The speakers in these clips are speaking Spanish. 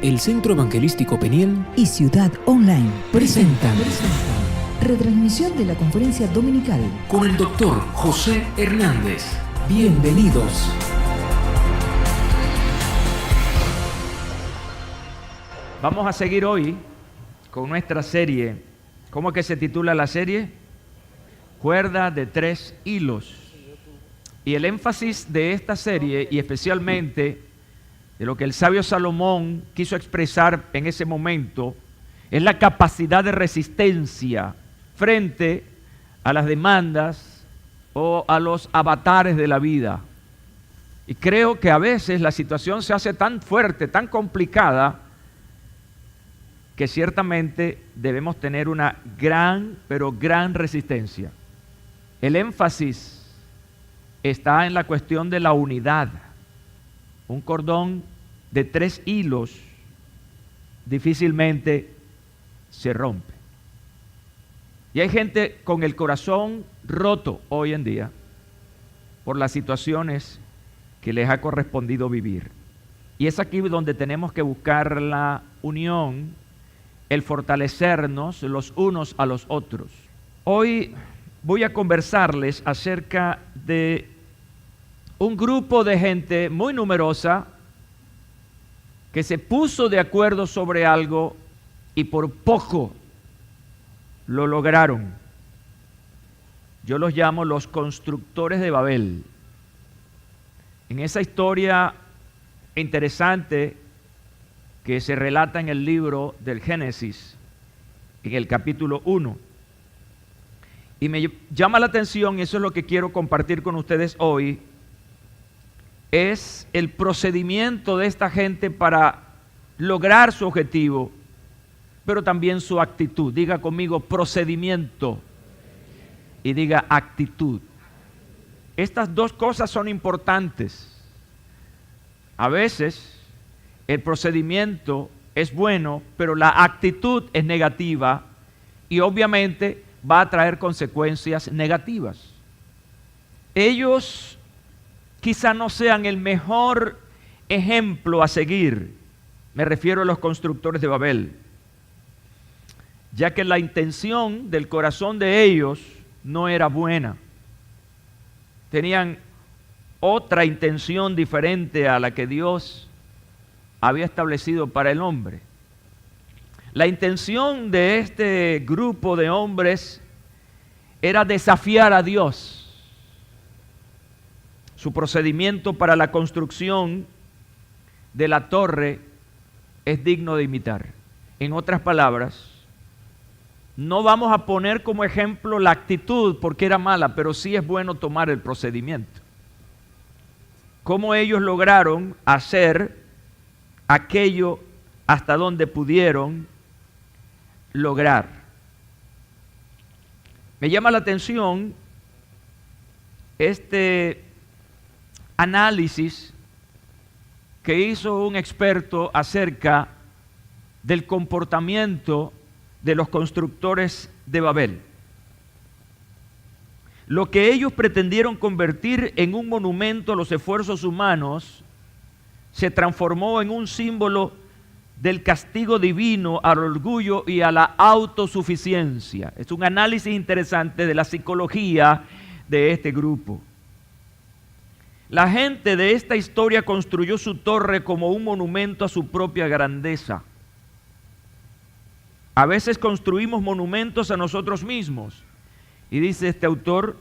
El Centro Evangelístico Peniel y Ciudad Online presentan retransmisión de la conferencia dominical con el Dr. José Hernández. Bienvenidos. Vamos a seguir hoy con nuestra serie. ¿Cómo que se titula la serie? Cuerda de 3 hilos. Y el énfasis de esta serie, y especialmente de lo que el sabio Salomón quiso expresar en ese momento, es la capacidad de resistencia frente a las demandas o a los avatares de la vida. Y creo que a veces la situación se hace tan fuerte, tan complicada, que ciertamente debemos tener una gran, pero gran resistencia. El énfasis está en la cuestión de la unidad. Un cordón de 3 hilos difícilmente se rompe. Y hay gente con el corazón roto hoy en día por las situaciones que les ha correspondido vivir. Y es aquí donde tenemos que buscar la unión, el fortalecernos los unos a los otros. Hoy voy a conversarles acerca de un grupo de gente muy numerosa que se puso de acuerdo sobre algo y por poco lo lograron. Yo los llamo los constructores de Babel. En esa historia interesante que se relata en el libro del Génesis, en el capítulo 1. Y me llama la atención, y eso es lo que quiero compartir con ustedes hoy, es el procedimiento de esta gente para lograr su objetivo, pero también su actitud. Diga conmigo procedimiento y diga actitud. Estas dos cosas son importantes. A veces el procedimiento es bueno, pero la actitud es negativa y obviamente va a traer consecuencias negativas. Ellos quizá no sean el mejor ejemplo a seguir, me refiero a los constructores de Babel, ya que la intención del corazón de ellos no era buena. Tenían otra intención diferente a la que Dios había establecido para el hombre. La intención de este grupo de hombres era desafiar a Dios. Su procedimiento para la construcción de la torre es digno de imitar. En otras palabras, no vamos a poner como ejemplo la actitud porque era mala, pero sí es bueno tomar el procedimiento. Cómo ellos lograron hacer aquello hasta donde pudieron lograr. Me llama la atención este análisis que hizo un experto acerca del comportamiento de los constructores de Babel. Lo que ellos pretendieron convertir en un monumento a los esfuerzos humanos se transformó en un símbolo del castigo divino al orgullo y a la autosuficiencia. Es un análisis interesante de la psicología de este grupo. La gente de esta historia construyó su torre como un monumento a su propia grandeza. A veces construimos monumentos a nosotros mismos. Y dice este autor,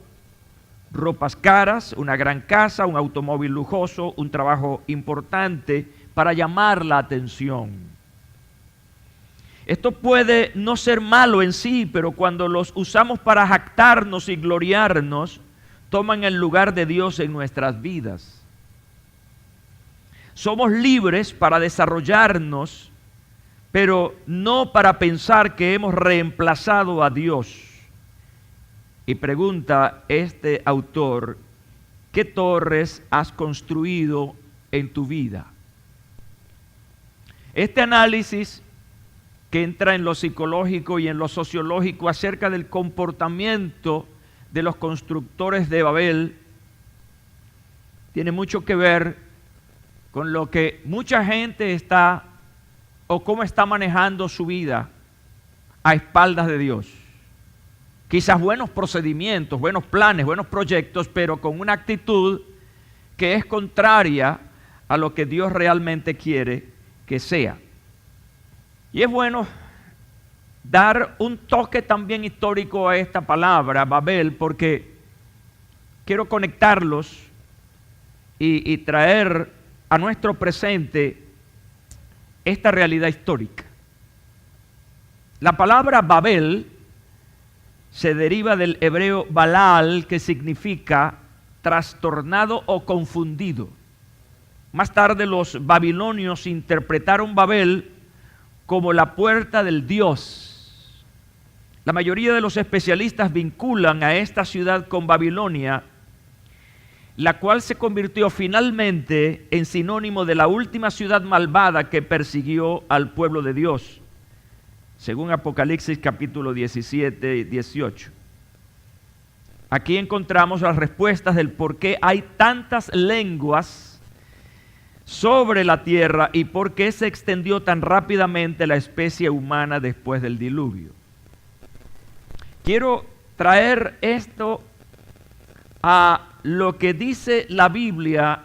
ropas caras, una gran casa, un automóvil lujoso, un trabajo importante para llamar la atención. Esto puede no ser malo en sí, pero cuando los usamos para jactarnos y gloriarnos, toman el lugar de Dios en nuestras vidas. Somos libres para desarrollarnos, pero no para pensar que hemos reemplazado a Dios. Y pregunta este autor, ¿qué torres has construido en tu vida? Este análisis que entra en lo psicológico y en lo sociológico acerca del comportamiento de los constructores de Babel tiene mucho que ver con lo que mucha gente está o cómo está manejando su vida a espaldas de Dios. Quizás buenos procedimientos, buenos planes, buenos proyectos, pero con una actitud que es contraria a lo que Dios realmente quiere que sea. Y es bueno dar un toque también histórico a esta palabra, Babel, porque quiero conectarlos y traer a nuestro presente esta realidad histórica. La palabra Babel se deriva del hebreo Balal, que significa trastornado o confundido. Más tarde los babilonios interpretaron Babel como la puerta del Dios. La mayoría de los especialistas vinculan a esta ciudad con Babilonia, la cual se convirtió finalmente en sinónimo de la última ciudad malvada que persiguió al pueblo de Dios, según Apocalipsis capítulo 17 y 18. Aquí encontramos las respuestas del por qué hay tantas lenguas sobre la tierra y por qué se extendió tan rápidamente la especie humana después del diluvio. Quiero traer esto a lo que dice la Biblia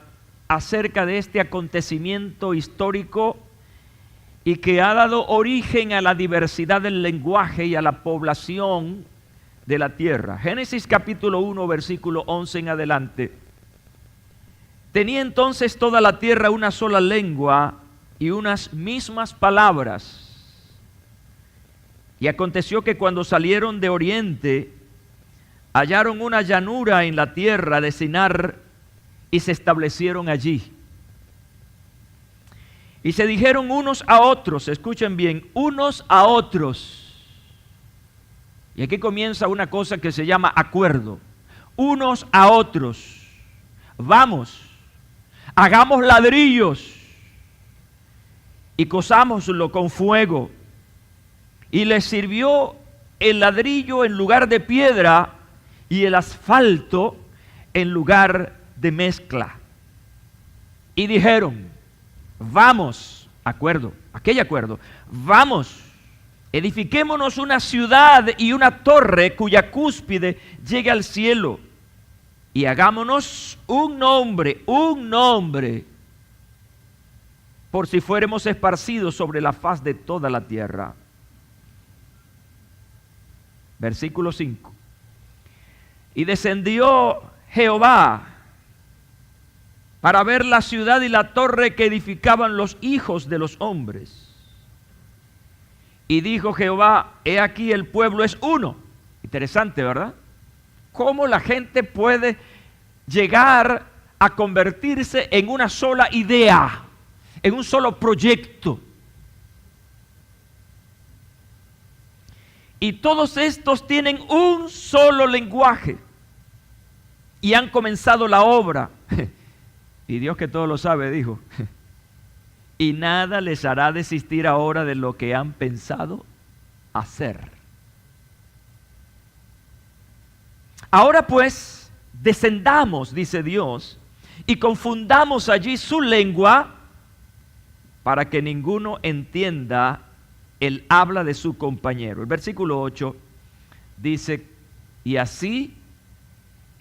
acerca de este acontecimiento histórico y que ha dado origen a la diversidad del lenguaje y a la población de la tierra. Génesis capítulo 1, versículo 11 en adelante. Tenía entonces toda la tierra una sola lengua y unas mismas palabras. Y aconteció que cuando salieron de oriente, hallaron una llanura en la tierra de Sinar y se establecieron allí. Y se dijeron unos a otros, escuchen bien, unos a otros. Y aquí comienza una cosa que se llama acuerdo. Unos a otros. Vamos, hagamos ladrillos y cosámoslo con fuego. Y les sirvió el ladrillo en lugar de piedra y el asfalto en lugar de mezcla. Y dijeron, vamos, aquel acuerdo, vamos, edifiquémonos una ciudad y una torre cuya cúspide llegue al cielo, y hagámonos un nombre, por si fuéramos esparcidos sobre la faz de toda la tierra. Versículo 5. Y descendió Jehová para ver la ciudad y la torre que edificaban los hijos de los hombres. Y dijo Jehová, he aquí el pueblo es uno. Interesante, ¿verdad? ¿Cómo la gente puede llegar a convertirse en una sola idea, en un solo proyecto? Y todos estos tienen un solo lenguaje y han comenzado la obra. Y Dios, que todo lo sabe, dijo, y nada les hará desistir ahora de lo que han pensado hacer. Ahora pues, descendamos, dice Dios, y confundamos allí su lengua para que ninguno entienda el habla de su compañero. El versículo 8 dice, y así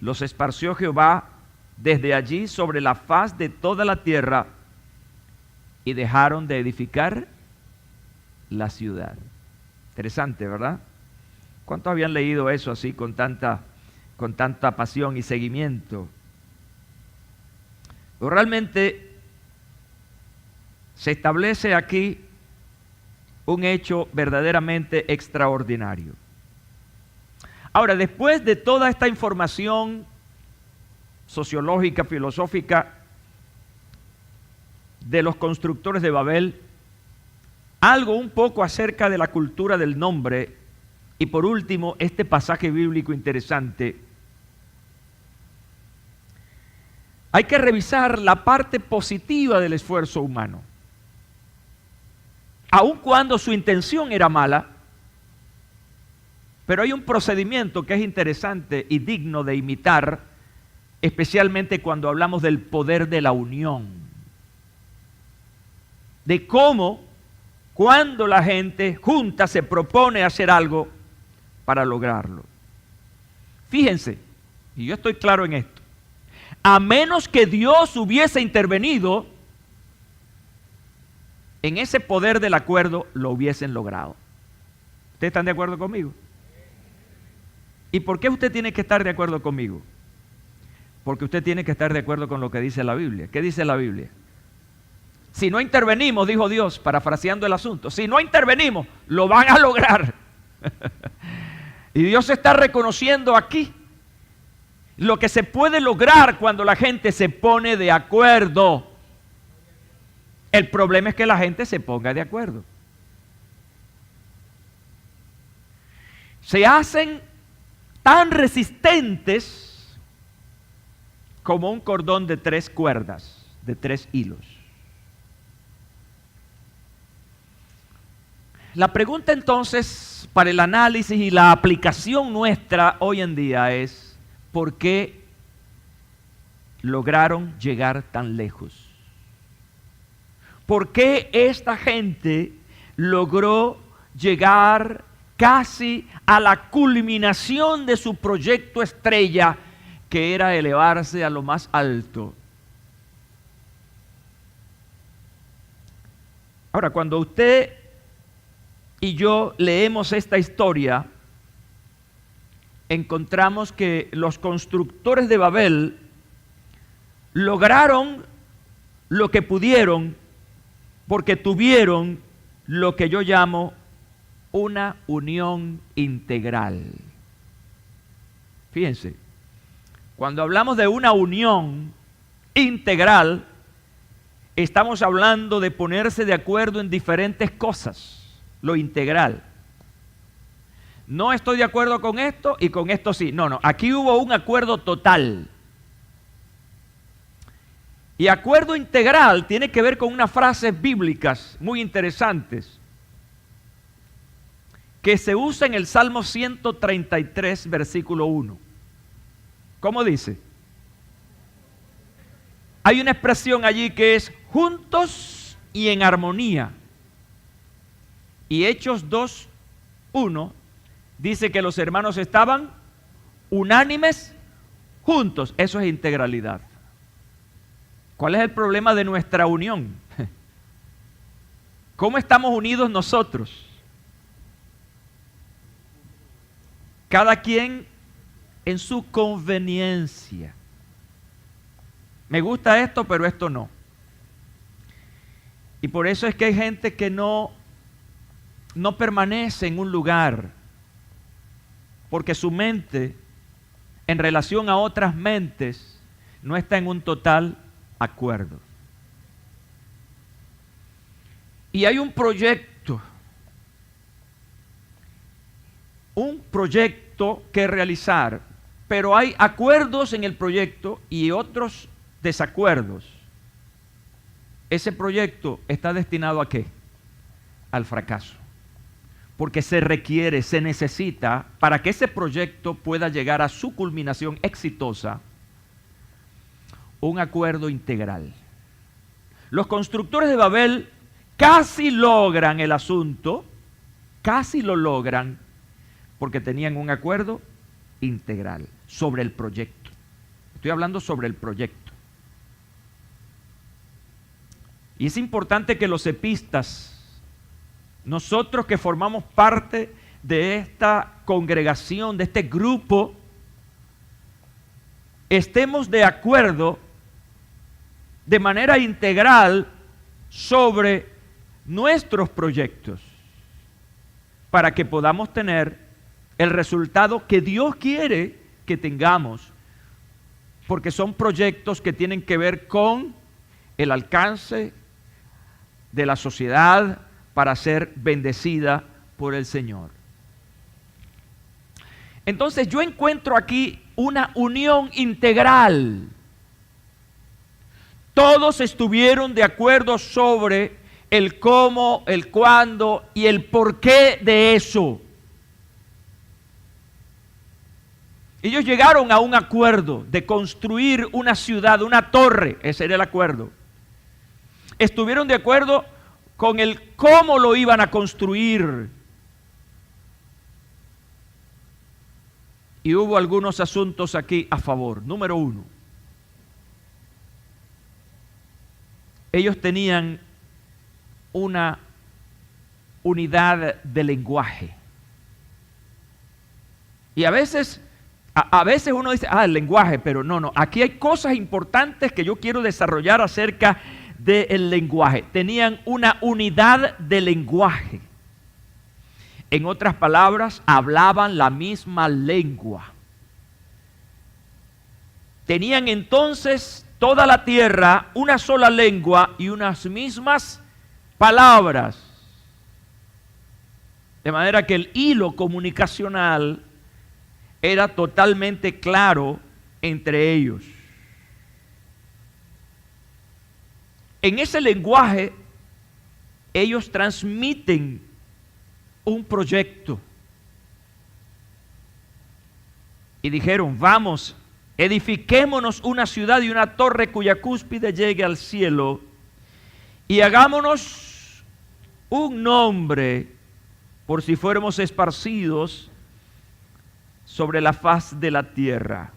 los esparció Jehová desde allí sobre la faz de toda la tierra y dejaron de edificar la ciudad. Interesante, ¿verdad? ¿Cuántos habían leído eso así con tanta pasión y seguimiento? Pero realmente se establece aquí un hecho verdaderamente extraordinario. Ahora, después de toda esta información sociológica, filosófica de los constructores de Babel, algo un poco acerca de la cultura del nombre y por último este pasaje bíblico interesante. Hay que revisar la parte positiva del esfuerzo humano. Aun cuando su intención era mala, pero hay un procedimiento que es interesante y digno de imitar, especialmente cuando hablamos del poder de la unión. De cómo cuando la gente junta se propone hacer algo para lograrlo. Fíjense, y yo estoy claro en esto, a menos que Dios hubiese intervenido, en ese poder del acuerdo lo hubiesen logrado. ¿Ustedes están de acuerdo conmigo? ¿Y por qué usted tiene que estar de acuerdo conmigo? Porque usted tiene que estar de acuerdo con lo que dice la Biblia. ¿Qué dice la Biblia? Si no intervenimos, dijo Dios, parafraseando el asunto, si no intervenimos, lo van a lograr. Y Dios está reconociendo aquí lo que se puede lograr cuando la gente se pone de acuerdo. El problema es que la gente se ponga de acuerdo. Se hacen tan resistentes como un cordón de 3 cuerdas, de 3 hilos. La pregunta entonces para el análisis y la aplicación nuestra hoy en día es, ¿por qué lograron llegar tan lejos? ¿Por qué esta gente logró llegar casi a la culminación de su proyecto estrella, que era elevarse a lo más alto? Ahora, cuando usted y yo leemos esta historia, encontramos que los constructores de Babel lograron lo que pudieron porque tuvieron lo que yo llamo una unión integral. Fíjense, cuando hablamos de una unión integral, estamos hablando de ponerse de acuerdo en diferentes cosas. Lo integral. No estoy de acuerdo con esto y con esto sí. No, aquí hubo un acuerdo total. Y acuerdo integral tiene que ver con unas frases bíblicas muy interesantes que se usa en el Salmo 133, versículo 1. ¿Cómo dice? Hay una expresión allí que es juntos y en armonía. Y Hechos 2:1 dice que los hermanos estaban unánimes juntos. Eso es integralidad. ¿Cuál es el problema de nuestra unión? ¿Cómo estamos unidos nosotros? Cada quien en su conveniencia. Me gusta esto, pero esto no. Y por eso es que hay gente que no permanece en un lugar, porque su mente, en relación a otras mentes, no está en un total acuerdo. Y hay un proyecto que realizar, pero hay acuerdos en el proyecto y otros desacuerdos. Ese proyecto está destinado ¿a qué? Al fracaso. Porque se requiere, se necesita, para que ese proyecto pueda llegar a su culminación exitosa, un acuerdo integral. Los constructores de Babel casi logran el asunto, casi lo logran, porque tenían un acuerdo integral sobre el proyecto. Estoy hablando sobre el proyecto. Y es importante que los epistas, nosotros que formamos parte de esta congregación, de este grupo, estemos de acuerdo de manera integral sobre nuestros proyectos para que podamos tener el resultado que Dios quiere que tengamos, porque son proyectos que tienen que ver con el alcance de la sociedad para ser bendecida por el Señor. Entonces yo encuentro aquí una unión integral. Todos estuvieron de acuerdo sobre el cómo, el cuándo y el porqué de eso. Ellos llegaron a un acuerdo de construir una ciudad, una torre. Ese era el acuerdo. Estuvieron de acuerdo con el cómo lo iban a construir. Y hubo algunos asuntos aquí a favor. Número uno, ellos tenían una unidad de lenguaje. Y a veces uno dice, el lenguaje, pero no. Aquí hay cosas importantes que yo quiero desarrollar acerca del lenguaje. Tenían una unidad de lenguaje. En otras palabras, hablaban la misma lengua. Tenían entonces toda la tierra una sola lengua y unas mismas palabras. De manera que el hilo comunicacional era totalmente claro entre ellos. En ese lenguaje, ellos transmiten un proyecto. Y dijeron, vamos, edifiquémonos una ciudad y una torre cuya cúspide llegue al cielo, y hagámonos un nombre por si fuéramos esparcidos sobre la faz de la tierra.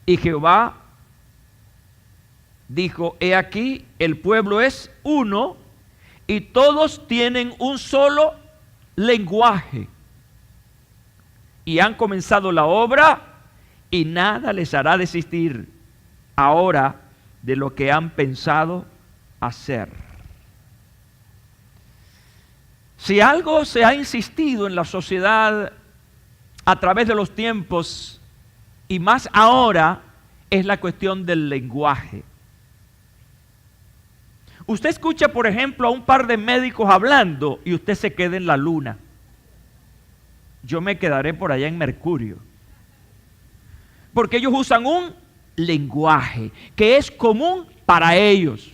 Y Jehová dijo, he aquí, el pueblo es uno, y todos tienen un solo lenguaje. Y han comenzado la obra, y nada les hará desistir ahora de lo que han pensado hacer. Si algo se ha insistido en la sociedad a través de los tiempos, y más ahora, es la cuestión del lenguaje. Usted escucha, por ejemplo, a un par de médicos hablando y usted se queda en la luna. Yo me quedaré por allá en Mercurio. Porque ellos usan un lenguaje que es común para ellos.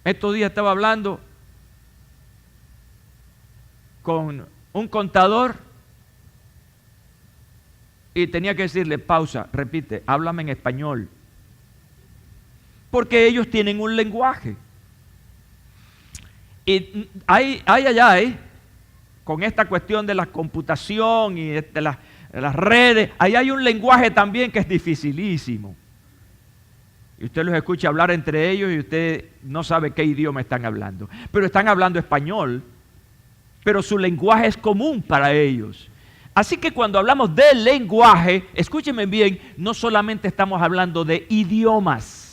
Estos días estaba hablando con un contador y tenía que decirle, pausa, repite, háblame en español. Porque ellos tienen un lenguaje. Y hay allá, con esta cuestión de la computación y de las redes, ahí hay un lenguaje también que es dificilísimo. Y usted los escucha hablar entre ellos y usted no sabe qué idioma están hablando. Pero están hablando español, pero su lenguaje es común para ellos. Así que cuando hablamos de lenguaje, escúchenme bien, no solamente estamos hablando de idiomas.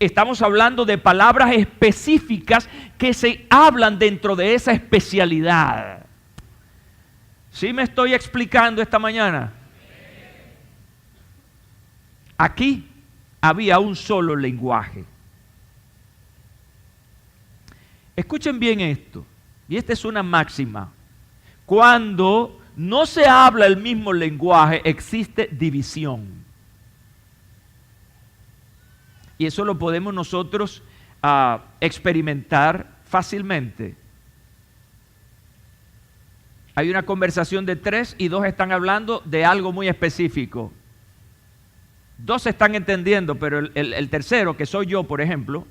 Estamos hablando de palabras específicas que se hablan dentro de esa especialidad. ¿Sí me estoy explicando esta mañana? Aquí había un solo lenguaje. Escuchen bien esto, y esta es una máxima. Cuando no se habla el mismo lenguaje, existe división. Y eso lo podemos nosotros experimentar fácilmente. Hay una conversación de 3 y 2 están hablando de algo muy específico. 2 están entendiendo, pero el tercero, que soy yo, por ejemplo,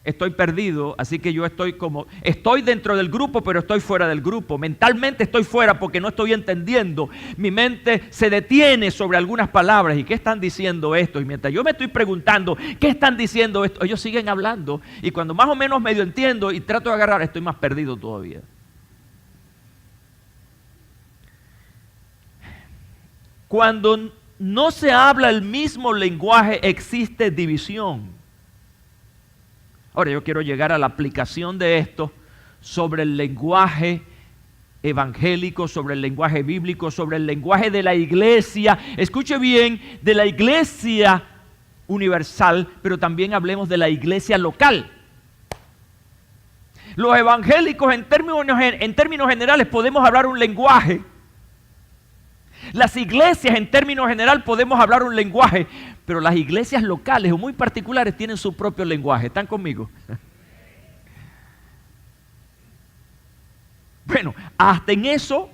estoy perdido, así que yo estoy dentro del grupo, pero estoy fuera del grupo. Mentalmente estoy fuera porque no estoy entendiendo. Mi mente se detiene sobre algunas palabras. ¿Y qué están diciendo esto? Y mientras yo me estoy preguntando, ¿qué están diciendo esto? Ellos siguen hablando. Y cuando más o menos medio entiendo y trato de agarrar, estoy más perdido todavía. Cuando no se habla el mismo lenguaje, existe división. Ahora yo quiero llegar a la aplicación de esto sobre el lenguaje evangélico, sobre el lenguaje bíblico, sobre el lenguaje de la iglesia. Escuche bien, de la iglesia universal, pero también hablemos de la iglesia local. Los evangélicos en términos generales podemos hablar un lenguaje. Las iglesias en términos general podemos hablar un lenguaje, pero las iglesias locales o muy particulares tienen su propio lenguaje. ¿Están conmigo? Bueno, hasta en eso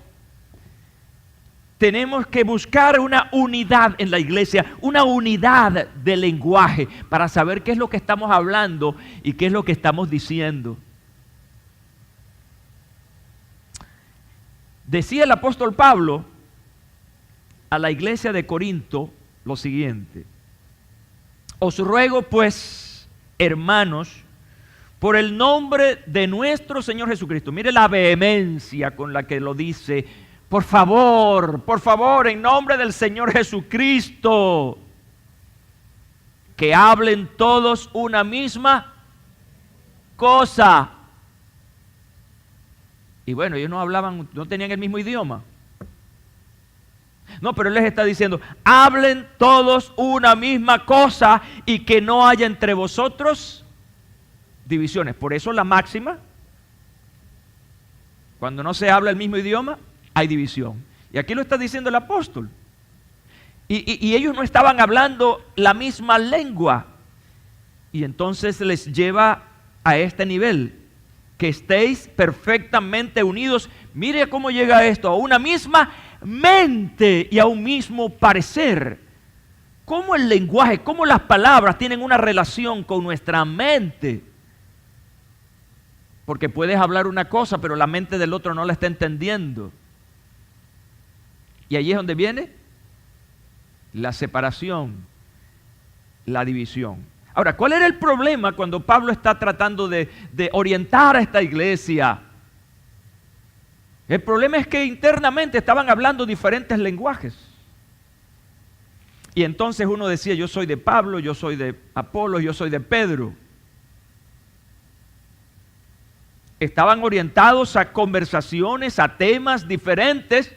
tenemos que buscar una unidad en la iglesia, una unidad de lenguaje para saber qué es lo que estamos hablando y qué es lo que estamos diciendo. Decía el apóstol Pablo a la iglesia de Corinto lo siguiente: os ruego pues, hermanos, por el nombre de nuestro Señor Jesucristo. Mire la vehemencia con la que lo dice. Por favor, en nombre del Señor Jesucristo, que hablen todos una misma cosa. Y bueno, ellos no tenían el mismo idioma. No, pero Él les está diciendo, hablen todos una misma cosa y que no haya entre vosotros divisiones. Por eso la máxima, cuando no se habla el mismo idioma, hay división. Y aquí lo está diciendo el apóstol. Y ellos no estaban hablando la misma lengua. Y entonces les lleva a este nivel, que estéis perfectamente unidos. Mire cómo llega esto, a una misma mente y a un mismo parecer. Cómo el lenguaje, cómo las palabras tienen una relación con nuestra mente. Porque puedes hablar una cosa, pero la mente del otro no la está entendiendo. Y ahí es donde viene la separación, la división. Ahora, ¿cuál era el problema cuando Pablo está tratando de orientar a esta iglesia? El problema es que internamente estaban hablando diferentes lenguajes. Y entonces uno decía, yo soy de Pablo, yo soy de Apolos, yo soy de Pedro. Estaban orientados a conversaciones, a temas diferentes,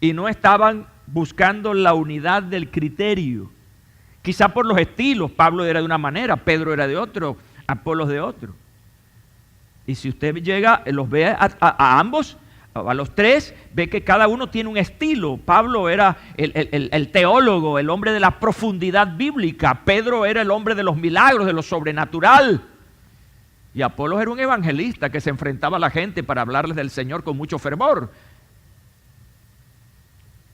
y no estaban buscando la unidad del criterio. Quizá por los estilos, Pablo era de una manera, Pedro era de otro, Apolos de otro. Y si usted llega, los ve a ambos, a los tres, ve que cada uno tiene un estilo. Pablo era el teólogo, el hombre de la profundidad bíblica. Pedro era el hombre de los milagros, de lo sobrenatural. Y Apolos era un evangelista que se enfrentaba a la gente para hablarles del Señor con mucho fervor.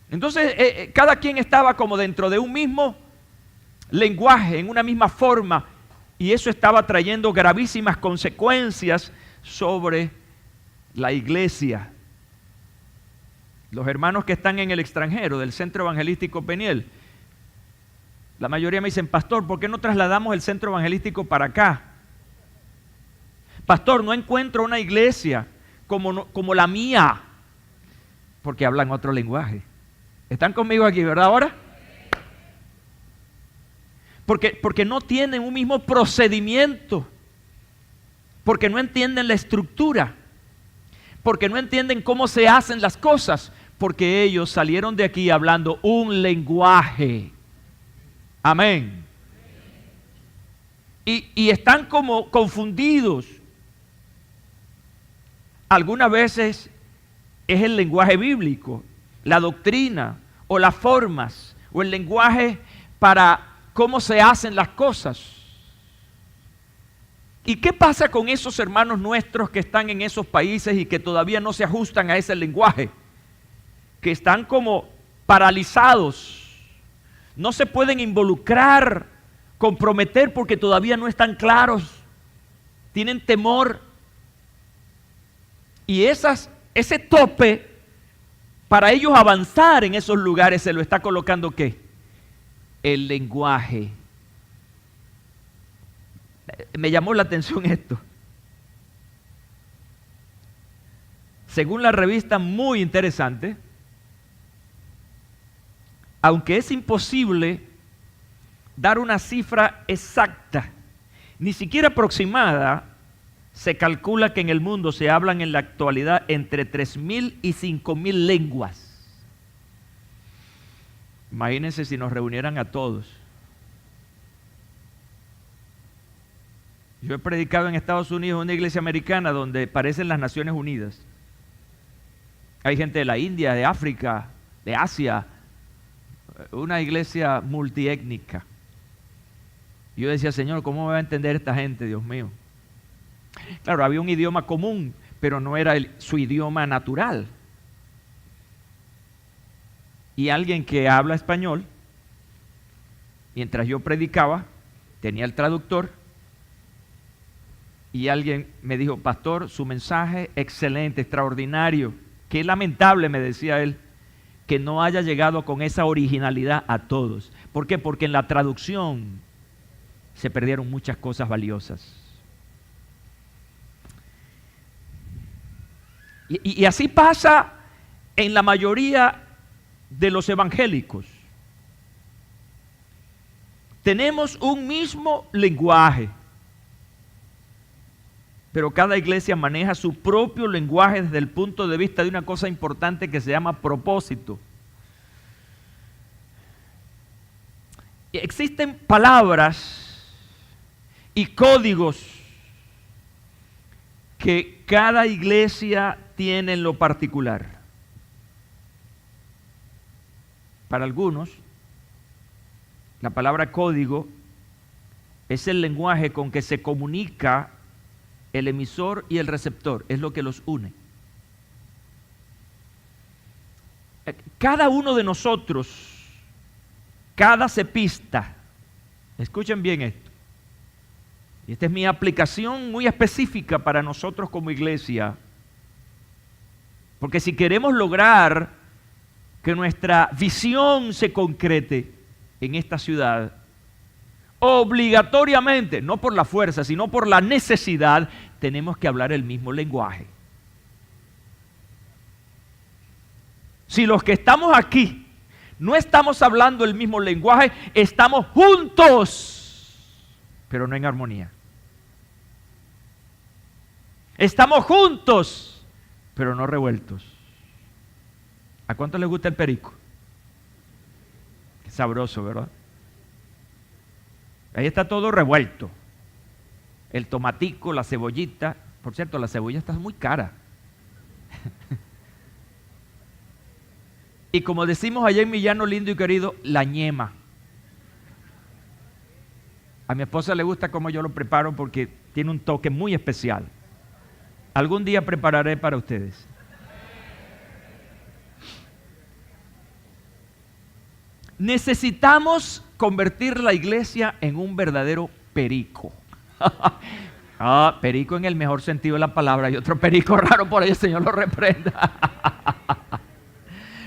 Entonces, cada quien estaba como dentro de un mismo lenguaje, en una misma forma, y eso estaba trayendo gravísimas consecuencias sobre la iglesia. Los hermanos que están en el extranjero, del Centro Evangelístico Peniel, la mayoría me dicen, pastor, ¿por qué no trasladamos el Centro Evangelístico para acá? Pastor, no encuentro una iglesia como la mía, porque hablan otro lenguaje. ¿Están conmigo aquí, verdad ahora? Porque no tienen un mismo procedimiento, porque no entienden la estructura, porque no entienden cómo se hacen las cosas, porque ellos salieron de aquí hablando un lenguaje. Amén. Y están como confundidos. Algunas veces es el lenguaje bíblico, la doctrina o las formas o el lenguaje para cómo se hacen las cosas. ¿Y qué pasa con esos hermanos nuestros que están en esos países y que todavía no se ajustan a ese lenguaje? Que están como paralizados, no se pueden involucrar, comprometer porque todavía no están claros, tienen temor. Y ese tope para ellos avanzar en esos lugares se lo está colocando ¿qué? El lenguaje. Me llamó la atención esto. Según la revista, muy interesante, aunque es imposible dar una cifra exacta, ni siquiera aproximada, se calcula que en el mundo se hablan en la actualidad entre 3,000 y 5,000 lenguas. Imagínense si nos reunieran a todos. Yo he predicado en Estados Unidos en una iglesia americana donde parecen las Naciones Unidas. Hay gente de la India, de África, de Asia, una iglesia multiétnica. Yo decía, Señor, ¿cómo me va a entender esta gente, Dios mío? Claro, había un idioma común, pero no era su idioma natural. y alguien que habla español, mientras yo predicaba, tenía el traductor, y alguien me dijo, pastor, su mensaje excelente, extraordinario. Qué lamentable, me decía él, que no haya llegado con esa originalidad a todos. ¿Por qué? Porque en la traducción se perdieron muchas cosas valiosas. Y así pasa en la mayoría de los evangélicos. Tenemos un mismo lenguaje, pero cada iglesia maneja su propio lenguaje desde el punto de vista de una cosa importante que se llama propósito. Existen palabras y códigos que cada iglesia tiene en lo particular. Para algunos, la palabra código es el lenguaje con que se comunica el emisor y el receptor, es lo que los une. Cada uno de nosotros, cada cepista, escuchen bien esto, y esta es mi aplicación muy específica para nosotros como iglesia, porque si queremos lograr que nuestra visión se concrete en esta ciudad, obligatoriamente, no por la fuerza, sino por la necesidad, tenemos que hablar el mismo lenguaje. Si los que estamos aquí no estamos hablando el mismo lenguaje, estamos juntos, pero no en armonía. Estamos juntos, pero no revueltos. ¿A cuánto les gusta el perico? Qué sabroso, ¿verdad? Ahí está todo revuelto. El tomatico, la cebollita. Por cierto, la cebolla está muy cara. Y como decimos allá en mi llano lindo y querido, la ñema. A mi esposa le gusta cómo yo lo preparo porque tiene un toque muy especial. Algún día prepararé para ustedes. Necesitamos convertir la iglesia en un verdadero perico. Perico en el mejor sentido de la palabra. Hay otro perico raro por ahí, el Señor lo reprenda.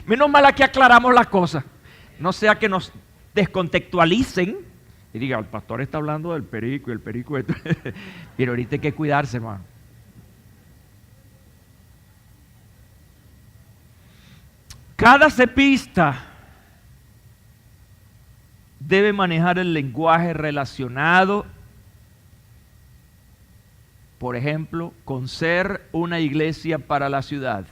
Menos mal que aclaramos las cosas. No sea que nos descontextualicen y diga, el pastor está hablando del perico y el perico. Pero ahorita hay que cuidarse, hermano. Cada cepista debe manejar el lenguaje relacionado, por ejemplo, con ser una iglesia para la ciudad.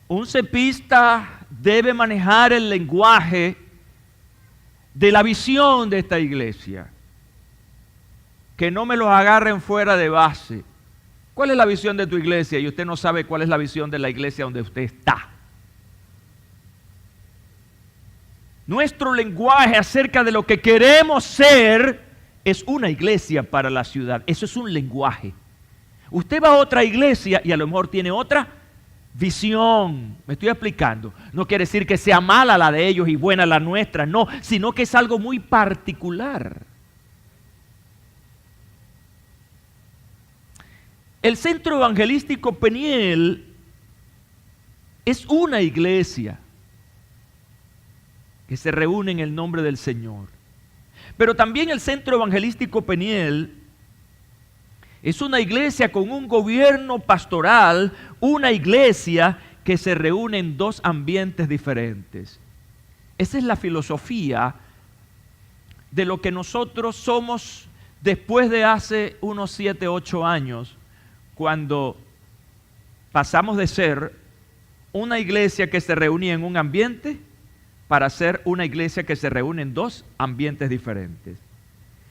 Un cepista debe manejar el lenguaje de la visión de esta iglesia. Que no me los agarren fuera de base. ¿Cuál es la visión de tu iglesia? Y usted no sabe cuál es la visión de la iglesia donde usted está. Nuestro lenguaje acerca de lo que queremos ser es una iglesia para la ciudad. Eso es un lenguaje. Usted va a otra iglesia y a lo mejor tiene otra visión. Me estoy explicando. No quiere decir que sea mala la de ellos y buena la nuestra, no, sino que es algo muy particular. El Centro Evangelístico Peniel es una iglesia que se reúne en el nombre del Señor. Pero también el Centro Evangelístico Peniel es una iglesia con un gobierno pastoral, una iglesia que se reúne en dos ambientes diferentes. Esa es la filosofía de lo que nosotros somos después de hace unos 7, 8 años, cuando pasamos de ser una iglesia que se reunía en un ambiente para ser una iglesia que se reúne en dos ambientes diferentes.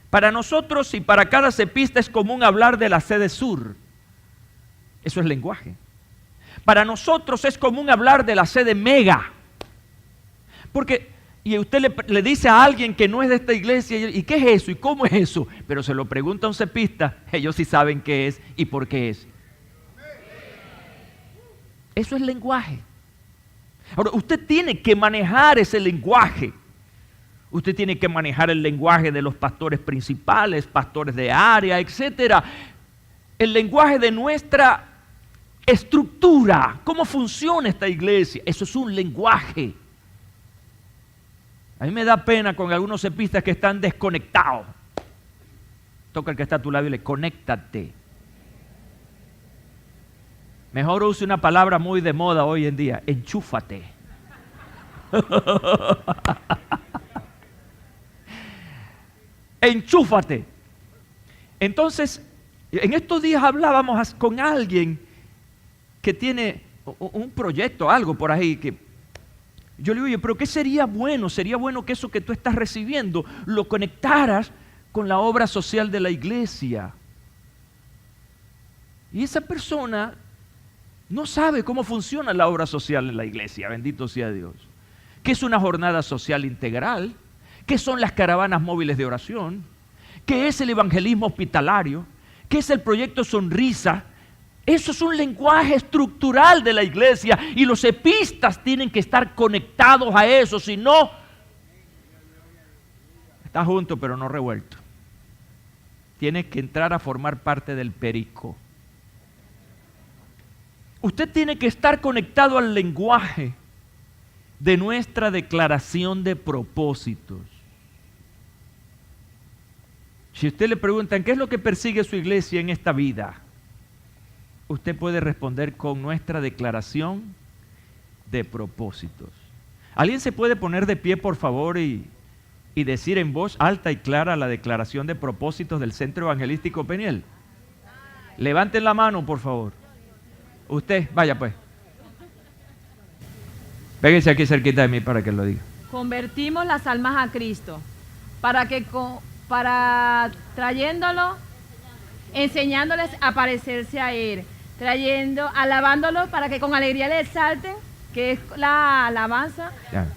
Para nosotros y para cada cepista es común hablar de la sede sur. Eso es lenguaje. Para nosotros es común hablar de la sede mega. Porque, y usted le dice a alguien que no es de esta iglesia, ¿y qué es eso? ¿Y cómo es eso? Pero se lo pregunta a un cepista, ellos sí saben qué es y por qué es. Eso es lenguaje. Ahora, usted tiene que manejar ese lenguaje. Usted tiene que manejar el lenguaje de los pastores principales, pastores de área, etc. El lenguaje de nuestra estructura. ¿Cómo funciona esta iglesia? Eso es un lenguaje. A mí me da pena con algunos epistas que están desconectados. Toca el que está a tu lado y le conéctate. Mejor use una palabra muy de moda hoy en día. Enchúfate. Enchúfate. Entonces, en estos días hablábamos con alguien que tiene un proyecto, algo por ahí, que yo le digo, oye, pero ¿qué sería bueno? Sería bueno que eso que tú estás recibiendo lo conectaras con la obra social de la iglesia. Y esa persona no sabe cómo funciona la obra social en la iglesia, bendito sea Dios. ¿Qué es una jornada social integral? ¿Qué son las caravanas móviles de oración? ¿Qué es el evangelismo hospitalario? ¿Qué es el proyecto Sonrisa? Eso es un lenguaje estructural de la iglesia y los epistas tienen que estar conectados a eso, si no, está junto pero no revuelto. Tiene que entrar a formar parte del perico. Usted tiene que estar conectado al lenguaje de nuestra declaración de propósitos. Si usted le preguntan, ¿qué es lo que persigue su iglesia en esta vida? Usted puede responder con nuestra declaración de propósitos. ¿Alguien se puede poner de pie, por favor, y decir en voz alta y clara la declaración de propósitos del Centro Evangelístico Peniel? Levanten la mano, por favor. Usted, vaya pues. Péguese aquí cerquita de mí para que lo diga. Convertimos las almas a Cristo, trayéndolo, enseñándoles a parecerse a Él, alabándolo para que con alegría le exalten, que es la alabanza. Ya.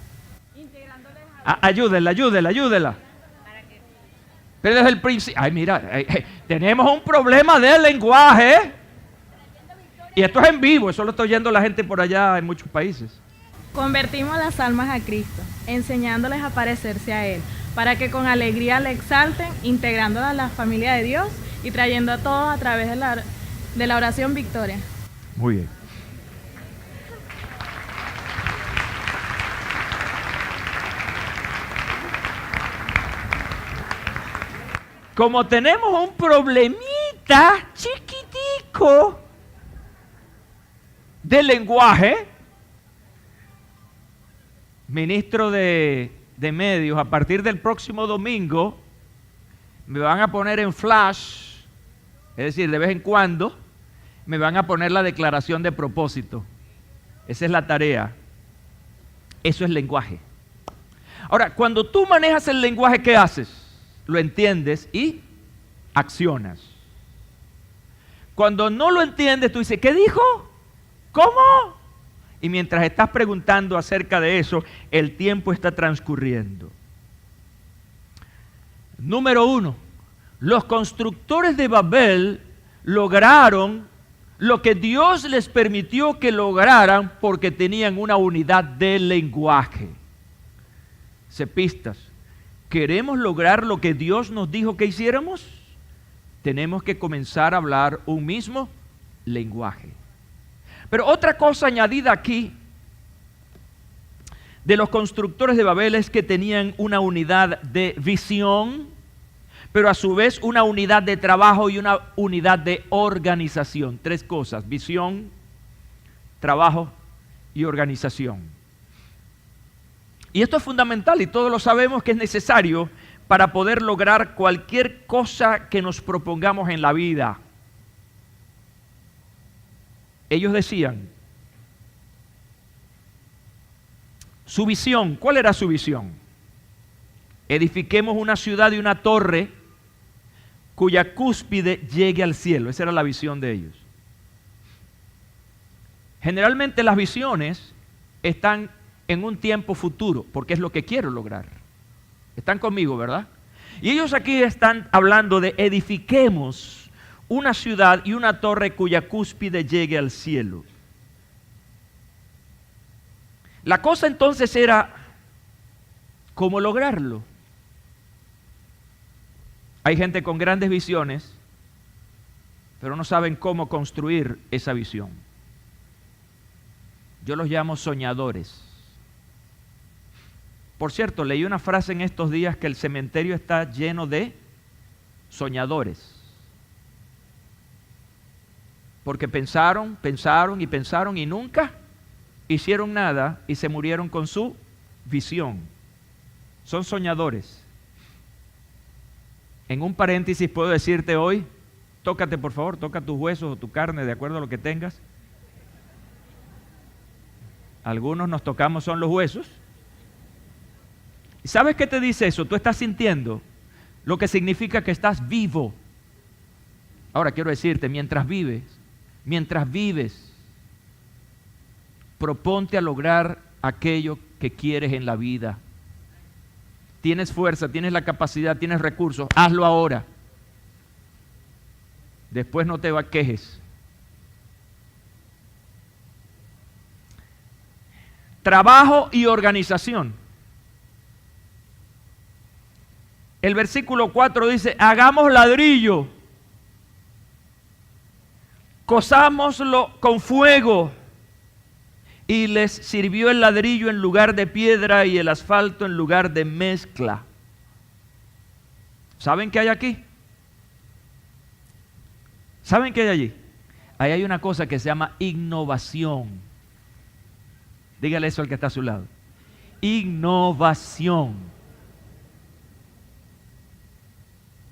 Ayúdela. Pero desde el principio, ay mira, tenemos un problema de lenguaje, ¿eh? Y esto es en vivo, eso lo está oyendo la gente por allá en muchos países. Convertimos las almas a Cristo, enseñándoles a parecerse a Él, para que con alegría le exalten, integrándola a la familia de Dios y trayendo a todos a través de la oración victoria. Muy bien. Como tenemos un problemita chiquitico de lenguaje, ministro de medios, a partir del próximo domingo me van a poner en flash, es decir, de vez en cuando me van a poner la declaración de propósito. Esa es la tarea. Eso es lenguaje. Ahora, cuando tú manejas el lenguaje, ¿qué haces? Lo entiendes y accionas. Cuando no lo entiendes, tú dices, ¿qué dijo? ¿Cómo? Y mientras estás preguntando acerca de eso, el tiempo está transcurriendo. Número 1, los constructores de Babel lograron lo que Dios les permitió que lograran porque tenían una unidad de lenguaje. Cepistas, ¿queremos lograr lo que Dios nos dijo que hiciéramos? Tenemos que comenzar a hablar un mismo lenguaje. Pero otra cosa añadida aquí de los constructores de Babel es que tenían una unidad de visión, pero a su vez una unidad de trabajo y una unidad de organización. 3 cosas: visión, trabajo y organización. Y esto es fundamental y todos lo sabemos que es necesario para poder lograr cualquier cosa que nos propongamos en la vida. Ellos decían, su visión, ¿cuál era su visión? Edifiquemos una ciudad y una torre cuya cúspide llegue al cielo. Esa era la visión de ellos. Generalmente las visiones están en un tiempo futuro, porque es lo que quiero lograr. Están conmigo, ¿verdad? Y ellos aquí están hablando de edifiquemos una ciudad y una torre cuya cúspide llegue al cielo. La cosa entonces era cómo lograrlo. Hay gente con grandes visiones, pero no saben cómo construir esa visión. Yo los llamo soñadores. Por cierto, leí una frase en estos días que el cementerio está lleno de soñadores. Porque pensaron y nunca hicieron nada y se murieron con su visión. Son soñadores. En un paréntesis puedo decirte hoy, tócate por favor, toca tus huesos o tu carne de acuerdo a lo que tengas. Algunos nos tocamos son los huesos. ¿Y sabes qué te dice eso? Tú estás sintiendo lo que significa que estás vivo. Ahora quiero decirte, mientras vives, proponte a lograr aquello que quieres en la vida. Tienes fuerza, tienes la capacidad, tienes recursos, hazlo ahora. Después no te quejes. Trabajo y organización. El versículo 4 dice, hagamos ladrillo, cosámoslo con fuego. Y les sirvió el ladrillo en lugar de piedra y el asfalto en lugar de mezcla. ¿Saben qué hay aquí? ¿Saben qué hay allí? Ahí hay una cosa que se llama innovación. Dígale eso al que está a su lado. Innovación.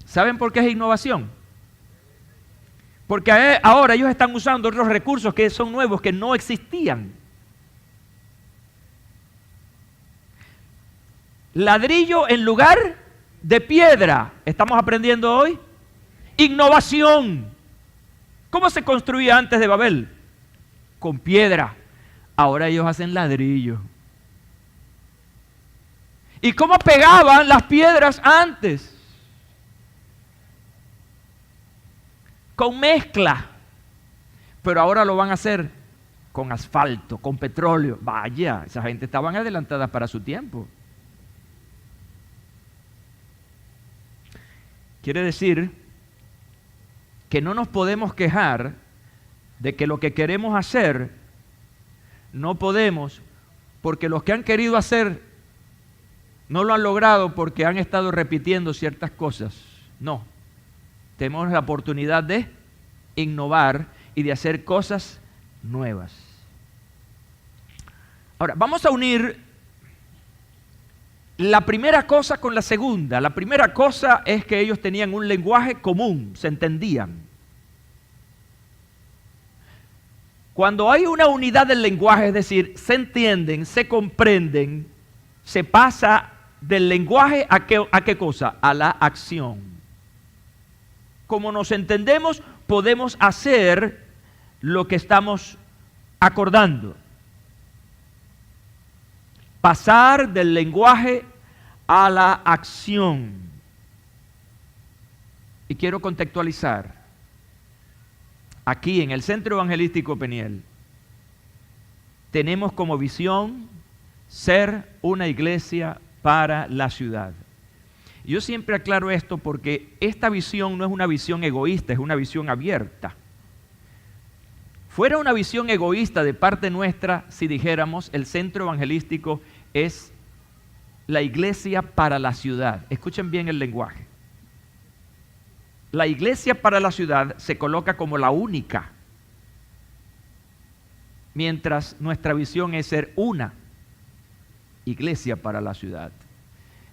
¿Saben por qué es innovación? Porque ahora ellos están usando otros recursos que son nuevos, que no existían. Ladrillo en lugar de piedra. ¿Estamos aprendiendo hoy? Innovación. ¿Cómo se construía antes de Babel? Con piedra. Ahora ellos hacen ladrillo. ¿Y cómo pegaban las piedras antes? Con mezcla. Pero ahora lo van a hacer con asfalto, con petróleo. Vaya, esa gente estaban adelantada para su tiempo. Quiere decir que no nos podemos quejar de que lo que queremos hacer no podemos, porque los que han querido hacer no lo han logrado porque han estado repitiendo ciertas cosas. No, tenemos la oportunidad de innovar y de hacer cosas nuevas. Ahora, vamos a unir la primera cosa con la segunda. La primera cosa es que ellos tenían un lenguaje común, se entendían. Cuando hay una unidad del lenguaje, es decir, se entienden, se comprenden, se pasa del lenguaje a qué cosa? A la acción. Como nos entendemos, podemos hacer lo que estamos acordando. Pasar del lenguaje a la acción. Y quiero contextualizar. Aquí en el Centro Evangelístico Peniel tenemos como visión ser una iglesia para la ciudad. Yo siempre aclaro esto porque esta visión no es una visión egoísta, es una visión abierta. Fuera una visión egoísta de parte nuestra si dijéramos el Centro Evangelístico es la iglesia para la ciudad. Escuchen bien el lenguaje. La iglesia para la ciudad se coloca como la única, mientras nuestra visión es ser una iglesia para la ciudad.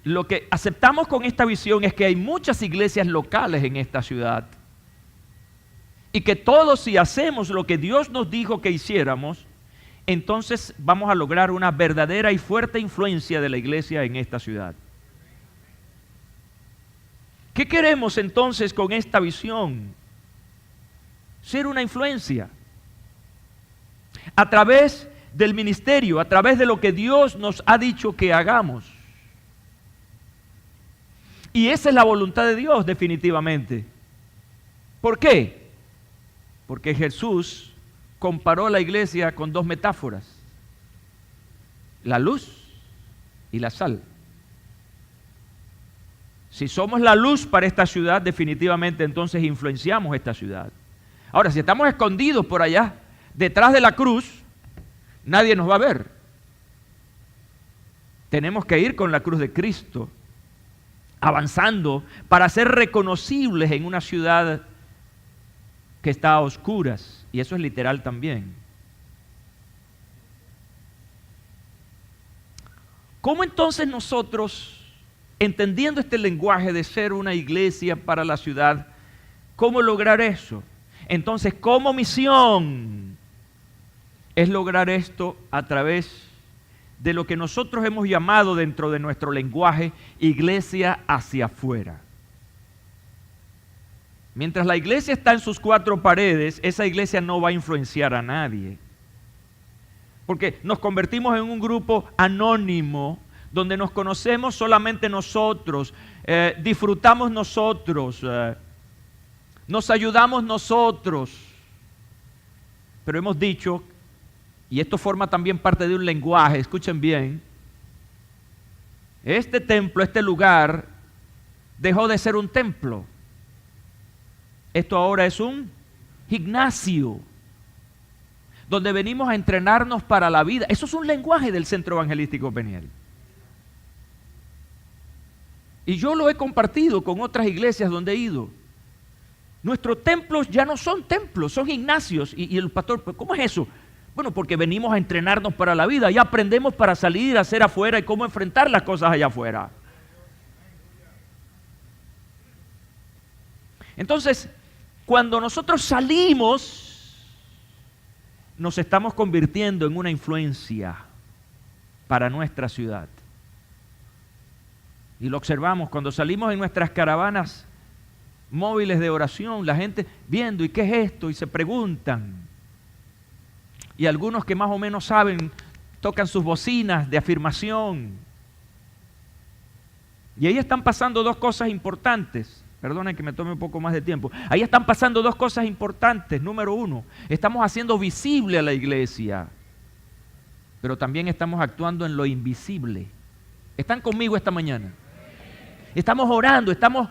Lo que aceptamos con esta visión es que hay muchas iglesias locales en esta ciudad y que todos, si hacemos lo que Dios nos dijo que hiciéramos, entonces vamos a lograr una verdadera y fuerte influencia de la iglesia en esta ciudad. ¿Qué queremos entonces con esta visión? Ser una influencia a través del ministerio, a través de lo que Dios nos ha dicho que hagamos. Y esa es la voluntad de Dios definitivamente. ¿Por qué? Porque Jesús comparó la iglesia con dos metáforas. la luz y la sal. Si somos la luz para esta ciudad, definitivamente entonces influenciamos esta ciudad. Ahora, si estamos escondidos por allá, detrás de la cruz, nadie nos va a ver. Tenemos que ir con la cruz de Cristo, avanzando para ser reconocibles en una ciudad que está a oscuras. Y eso es literal también. ¿Cómo entonces nosotros, entendiendo este lenguaje de ser una iglesia para la ciudad, cómo lograr eso? Entonces, como misión, es lograr esto a través de lo que nosotros hemos llamado dentro de nuestro lenguaje, iglesia hacia afuera. Mientras la iglesia está en sus cuatro paredes, esa iglesia no va a influenciar a nadie. Porque nos convertimos en un grupo anónimo, donde nos conocemos solamente nosotros, disfrutamos nosotros, nos ayudamos nosotros. Pero hemos dicho, y esto forma también parte de un lenguaje, escuchen bien, este templo, este lugar, dejó de ser un templo. Esto ahora es un gimnasio, donde venimos a entrenarnos para la vida. Eso es un lenguaje del Centro Evangelístico Peniel. Y yo lo he compartido con otras iglesias donde he ido. Nuestros templos ya no son templos, son gimnasios. Y el pastor, ¿cómo es eso? Bueno, porque venimos a entrenarnos para la vida. Ya aprendemos para salir, a hacer afuera y cómo enfrentar las cosas allá afuera. Entonces, cuando nosotros salimos, nos estamos convirtiendo en una influencia para nuestra ciudad. Y lo observamos cuando salimos en nuestras caravanas móviles de oración, la gente viendo, ¿y qué es esto? Y se preguntan. Y algunos que más o menos saben, tocan sus bocinas de afirmación. Y ahí están pasando dos cosas importantes. Perdonen que me tome un poco más de tiempo. Ahí están pasando dos cosas importantes. Número uno, estamos haciendo visible a la iglesia, pero también estamos actuando en lo invisible. ¿Están conmigo esta mañana? Estamos orando, estamos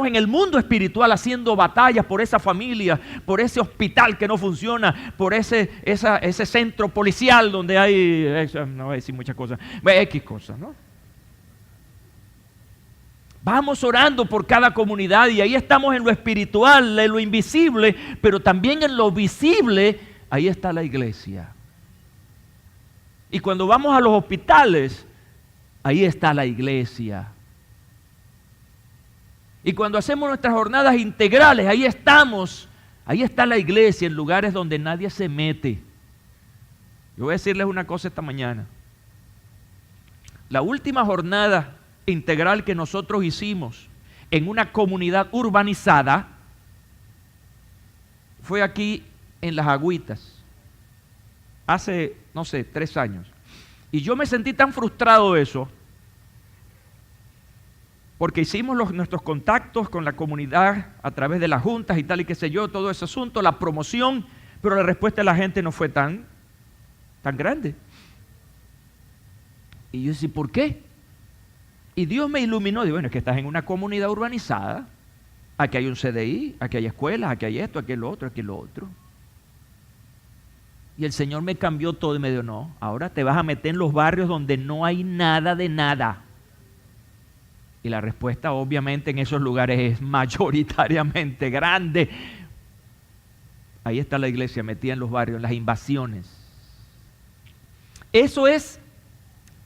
en el mundo espiritual haciendo batallas por esa familia, por ese hospital que no funciona, por ese centro policial donde hay, no voy a decir muchas cosas, X cosas, ¿no? Vamos orando por cada comunidad y ahí estamos en lo espiritual, en lo invisible, pero también en lo visible, ahí está la iglesia. Y cuando vamos a los hospitales, ahí está la iglesia. Y cuando hacemos nuestras jornadas integrales, ahí estamos, ahí está la iglesia, en lugares donde nadie se mete. Yo voy a decirles una cosa esta mañana. La última jornada integral que nosotros hicimos en una comunidad urbanizada fue aquí en Las Agüitas, hace, no sé, 3 años. Y yo me sentí tan frustrado de eso, porque hicimos nuestros contactos con la comunidad a través de las juntas y tal y qué sé yo, todo ese asunto, la promoción, pero la respuesta de la gente no fue tan grande. Y yo decía, ¿por qué? Y Dios me iluminó, digo, bueno, es que estás en una comunidad urbanizada, aquí hay un CDI, aquí hay escuelas, aquí hay esto, aquí hay lo otro, aquí hay lo otro. Y el Señor me cambió todo y me dijo, no, ahora te vas a meter en los barrios donde no hay nada de nada. Y la respuesta obviamente en esos lugares es mayoritariamente grande. Ahí está la iglesia metida en los barrios, en las invasiones. Eso es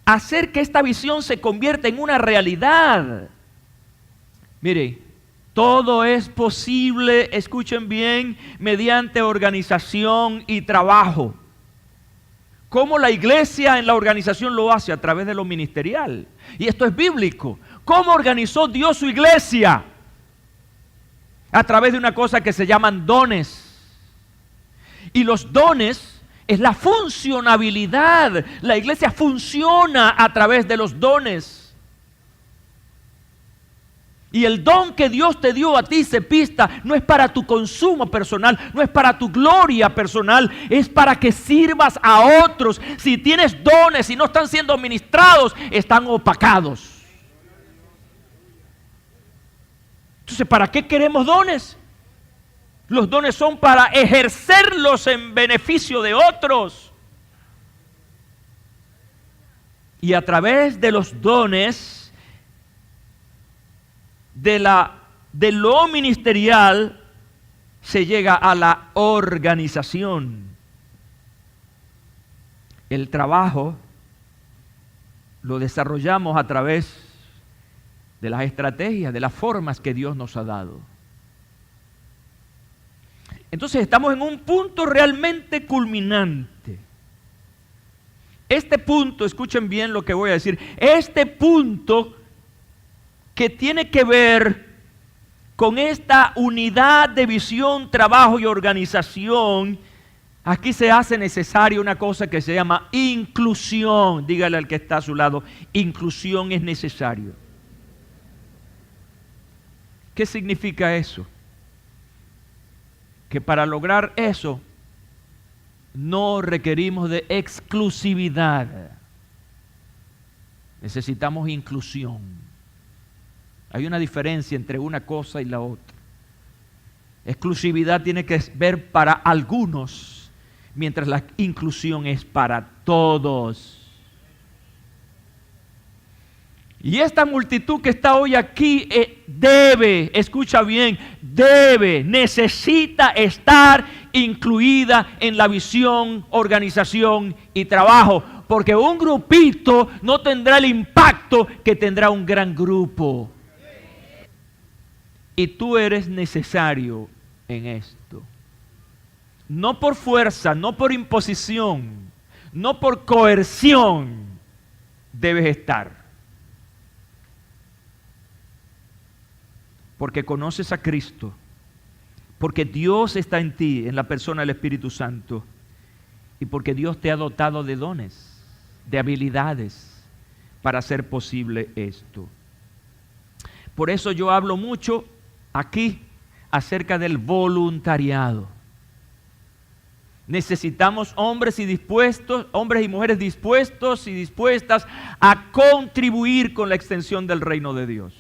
hacer que esta visión se convierta en una realidad. Mire, todo es posible, escuchen bien, mediante organización y trabajo. ¿Cómo la iglesia en la organización lo hace? A través de lo ministerial. Y esto es bíblico. ¿Cómo organizó Dios su iglesia? A través de una cosa que se llaman dones. Y los dones es la funcionabilidad. La iglesia funciona a través de los dones. Y el don que Dios te dio a ti, cepista, no es para tu consumo personal, no es para tu gloria personal, es para que sirvas a otros. Si tienes dones y no están siendo administrados, están opacados. Entonces, ¿para qué queremos dones? Los dones son para ejercerlos en beneficio de otros. Y a través de los dones, de lo ministerial, se llega a la organización. El trabajo lo desarrollamos a través de las estrategias, de las formas que Dios nos ha dado. Entonces estamos en un punto realmente culminante. Este punto, escuchen bien lo que voy a decir, este punto que tiene que ver con esta unidad de visión, trabajo y organización, aquí se hace necesaria una cosa que se llama inclusión. Dígale al que está a su lado, inclusión es necesario. ¿Qué significa eso? Que para lograr eso no requerimos de exclusividad. Necesitamos inclusión. Hay una diferencia entre una cosa y la otra. Exclusividad tiene que ver para algunos, mientras la inclusión es para todos. Y esta multitud que está hoy aquí escucha bien, necesita estar incluida en la visión, organización y trabajo, porque un grupito no tendrá el impacto que tendrá un gran grupo. Y tú eres necesario en esto. No por fuerza, no por imposición, no por coerción debes estar. Porque conoces a Cristo, porque Dios está en ti, en la persona del Espíritu Santo, y porque Dios te ha dotado de dones, de habilidades para hacer posible esto. Por eso yo hablo mucho aquí acerca del voluntariado. Necesitamos hombres y mujeres dispuestos y dispuestas a contribuir con la extensión del reino de Dios.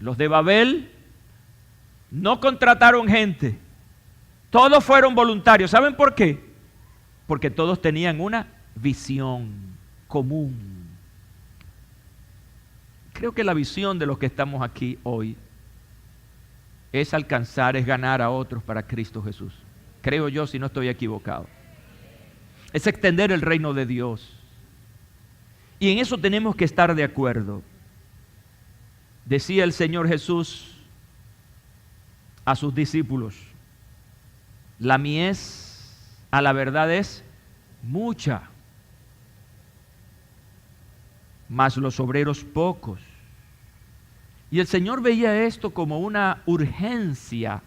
Los de Babel no contrataron gente, todos fueron voluntarios. ¿Saben por qué? Porque todos tenían una visión común. Creo que la visión de los que estamos aquí hoy es ganar a otros para Cristo Jesús. Creo yo, si no estoy equivocado. Es extender el reino de Dios. Y en eso tenemos que estar de acuerdo. Decía el Señor Jesús a sus discípulos: la mies a la verdad es mucha, mas los obreros pocos. Y el Señor veía esto como una urgencia,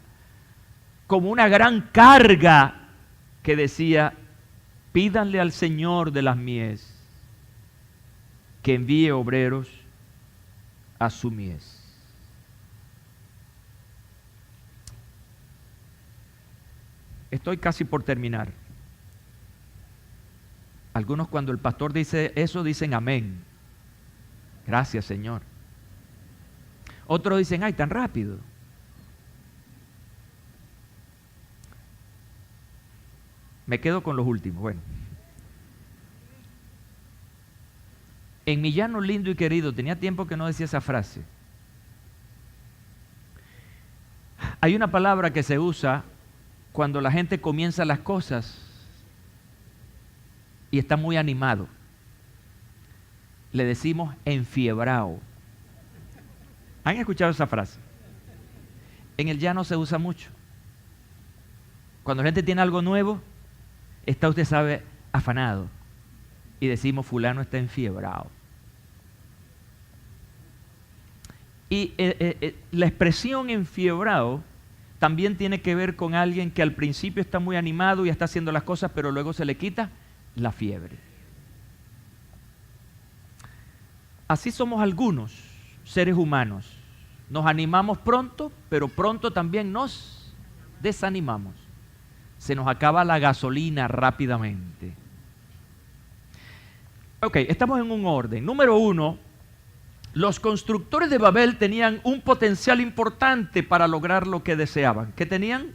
como una gran carga que decía: pídanle al Señor de las mies que envíe obreros a su mies. Estoy casi por terminar. Algunos, cuando el pastor dice eso, dicen amén. Gracias, Señor. Otros dicen, ay, tan rápido. Me quedo con los últimos. Bueno. En mi llano lindo y querido, tenía tiempo que no decía esa frase. Hay una palabra que se usa cuando la gente comienza las cosas y está muy animado. Le decimos enfiebrado. ¿Han escuchado esa frase? En el llano se usa mucho. Cuando la gente tiene algo nuevo, está, usted sabe, afanado. Y decimos, fulano está enfiebrado. Y la expresión enfiebrado también tiene que ver con alguien que al principio está muy animado y está haciendo las cosas, pero luego se le quita la fiebre. Así somos algunos, seres humanos. Nos animamos pronto, pero pronto también nos desanimamos. Se nos acaba la gasolina rápidamente. Ok, estamos en un orden. Número 1, los constructores de Babel tenían un potencial importante para lograr lo que deseaban. ¿Qué tenían?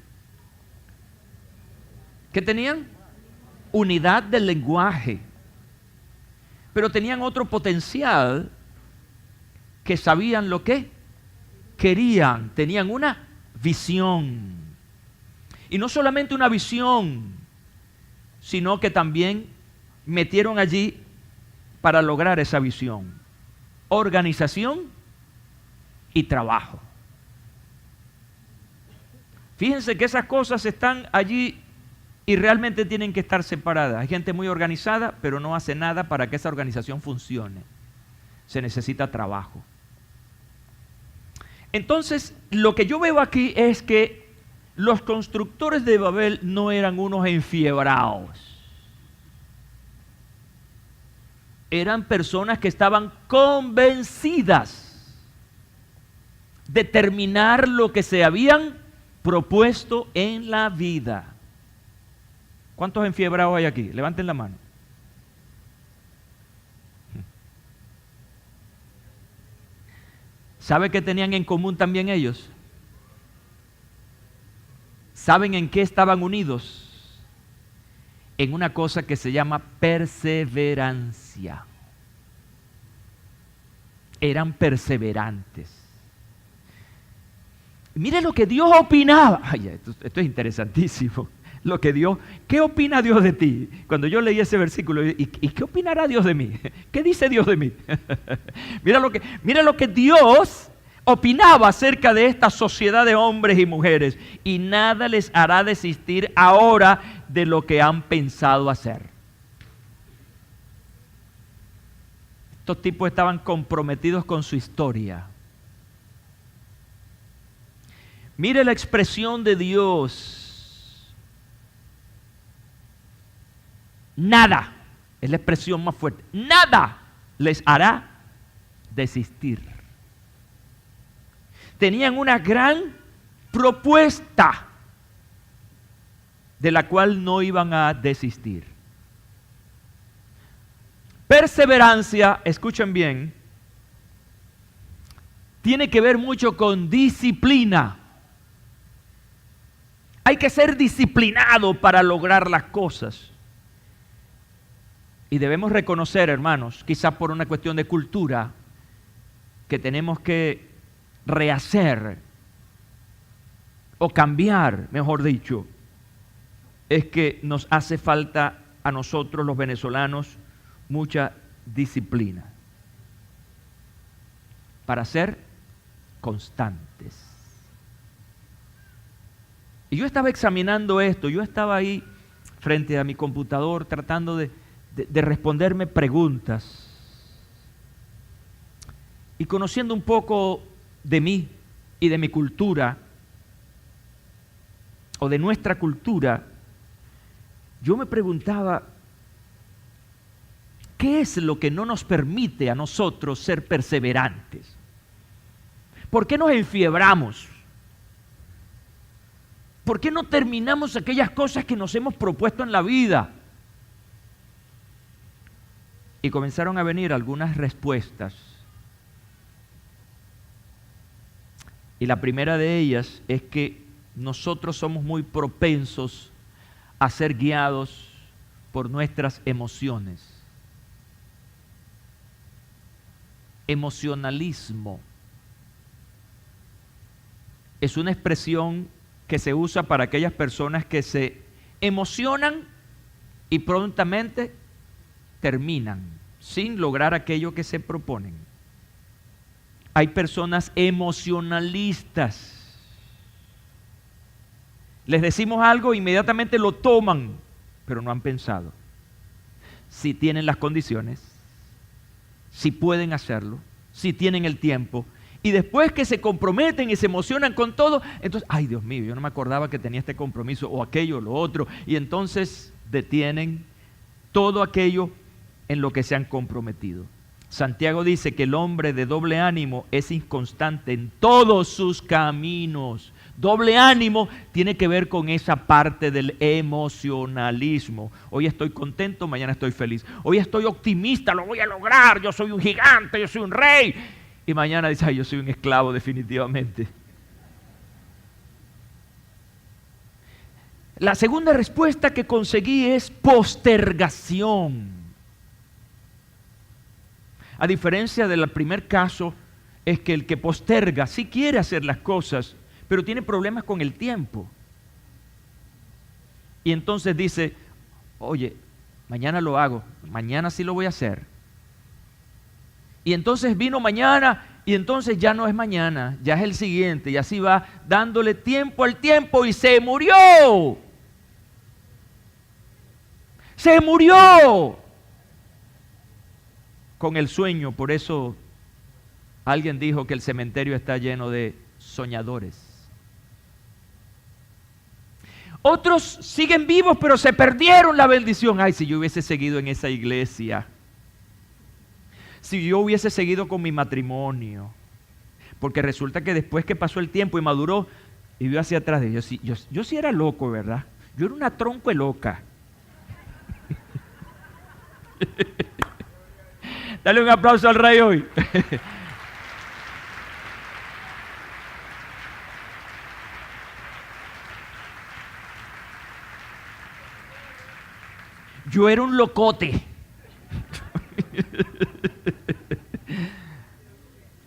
¿Qué tenían? Unidad del lenguaje. Pero tenían otro potencial, que sabían lo que querían. Tenían una visión. Y no solamente una visión, sino que también metieron allí para lograr esa visión organización y trabajo. Fíjense que esas cosas están allí y realmente tienen que estar separadas. Hay gente muy organizada, pero no hace nada para que esa organización funcione. Se necesita trabajo. Entonces, lo que yo veo aquí es que los constructores de Babel no eran unos enfiebrados. Eran personas que estaban convencidas de terminar lo que se habían propuesto en la vida. ¿Cuántos enfiebrados hay aquí? Levanten la mano. ¿Sabe qué tenían en común también ellos? ¿Saben en qué estaban unidos? En una cosa que se llama perseverancia. Eran perseverantes. Mire lo que Dios opinaba. Ay, esto es interesantísimo. ¿Qué opina Dios de ti? Cuando yo leí ese versículo, ¿y qué opinará Dios de mí? ¿Qué dice Dios de mí? Mira lo que Dios opinaba acerca de esta sociedad de hombres y mujeres, y nada les hará desistir ahora de lo que han pensado hacer. Estos tipos estaban comprometidos con su historia. Mire la expresión de Dios. Nada, es la expresión más fuerte, nada les hará desistir. Tenían una gran propuesta de la cual no iban a desistir. Perseverancia, escuchen bien, tiene que ver mucho con disciplina. Hay que ser disciplinado para lograr las cosas. Y debemos reconocer, hermanos, quizás por una cuestión de cultura, que tenemos que rehacer o cambiar, mejor dicho, es que nos hace falta a nosotros los venezolanos mucha disciplina para ser constantes. Y yo estaba examinando esto, yo estaba ahí frente a mi computador tratando de responderme preguntas y conociendo un poco de mí y de mi cultura o de nuestra cultura, yo me preguntaba, ¿qué es lo que no nos permite a nosotros ser perseverantes? ¿Por qué nos enfiebramos? ¿Por qué no terminamos aquellas cosas que nos hemos propuesto en la vida? Y comenzaron a venir algunas respuestas. Y la primera de ellas es que nosotros somos muy propensos a ser guiados por nuestras emociones. Emocionalismo es una expresión que se usa para aquellas personas que se emocionan y prontamente terminan sin lograr aquello que se proponen. Hay personas emocionalistas. Les decimos algo, inmediatamente lo toman, pero no han pensado. Si tienen las condiciones, si pueden hacerlo, si tienen el tiempo, y después que se comprometen y se emocionan con todo, entonces, ay Dios mío, yo no me acordaba que tenía este compromiso, o aquello, o lo otro, y entonces detienen todo aquello en lo que se han comprometido. Santiago dice que el hombre de doble ánimo es inconstante en todos sus caminos. Doble ánimo tiene que ver con esa parte del emocionalismo. Hoy estoy contento, mañana estoy feliz. Hoy estoy optimista, lo voy a lograr, yo soy un gigante, yo soy un rey. Y mañana dice, ay, yo soy un esclavo definitivamente. La segunda respuesta que conseguí es postergación. A diferencia del primer caso, es que el que posterga sí quiere hacer las cosas, pero tiene problemas con el tiempo. Y entonces dice, oye, mañana lo hago, mañana sí lo voy a hacer. Y entonces vino mañana, y entonces ya no es mañana, ya es el siguiente, y así va dándole tiempo al tiempo, y se murió. Se murió con el sueño. Por eso alguien dijo que el cementerio está lleno de soñadores. Otros siguen vivos, pero se perdieron la bendición. Ay, si yo hubiese seguido en esa iglesia. Si yo hubiese seguido con mi matrimonio. Porque resulta que después que pasó el tiempo y maduró, y vio hacia atrás de ellos, yo sí era loco, ¿verdad? Yo era una tronco de loca. Dale un aplauso al rey hoy. Yo era un locote.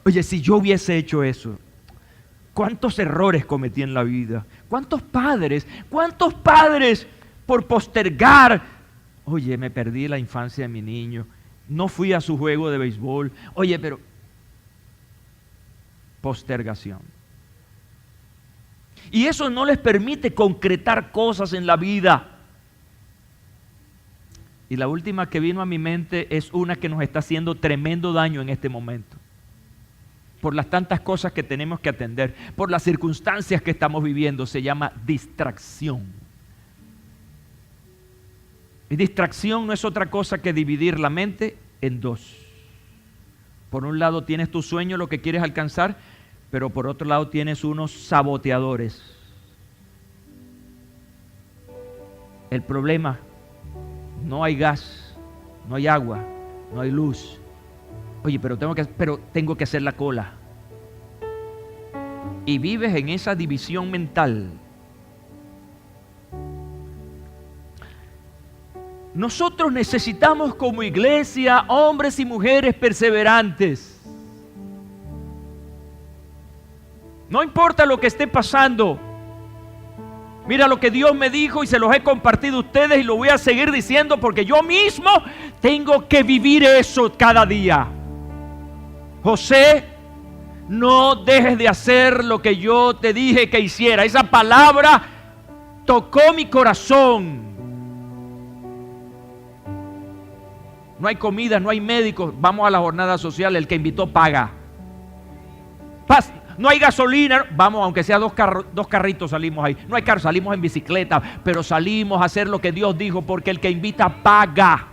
Oye, si yo hubiese hecho eso, ¿cuántos errores cometí en la vida? ¿Cuántos padres por postergar? Oye, me perdí la infancia de mi niño. No fui a su juego de béisbol. Oye, pero postergación. Y eso no les permite concretar cosas en la vida. Y la última que vino a mi mente es una que nos está haciendo tremendo daño en este momento. Por las tantas cosas que tenemos que atender, por las circunstancias que estamos viviendo, se llama distracción. Y distracción no es otra cosa que dividir la mente en dos. Por un lado tienes tu sueño, lo que quieres alcanzar, pero por otro lado tienes unos saboteadores. El problema, no hay gas, no hay agua, no hay luz. Oye, pero tengo que hacer la cola. Y vives en esa división mental. Nosotros necesitamos como iglesia hombres y mujeres perseverantes. No importa lo que esté pasando. Mira lo que Dios me dijo y se los he compartido a ustedes y lo voy a seguir diciendo porque yo mismo tengo que vivir eso cada día. José, no dejes de hacer lo que yo te dije que hiciera. Esa palabra tocó mi corazón. No hay comida, no hay médicos. Vamos a la jornada social, el que invitó paga. No hay gasolina. Vamos, aunque sea dos carritos salimos ahí. No hay carro, salimos en bicicleta, pero salimos a hacer lo que Dios dijo porque el que invita paga.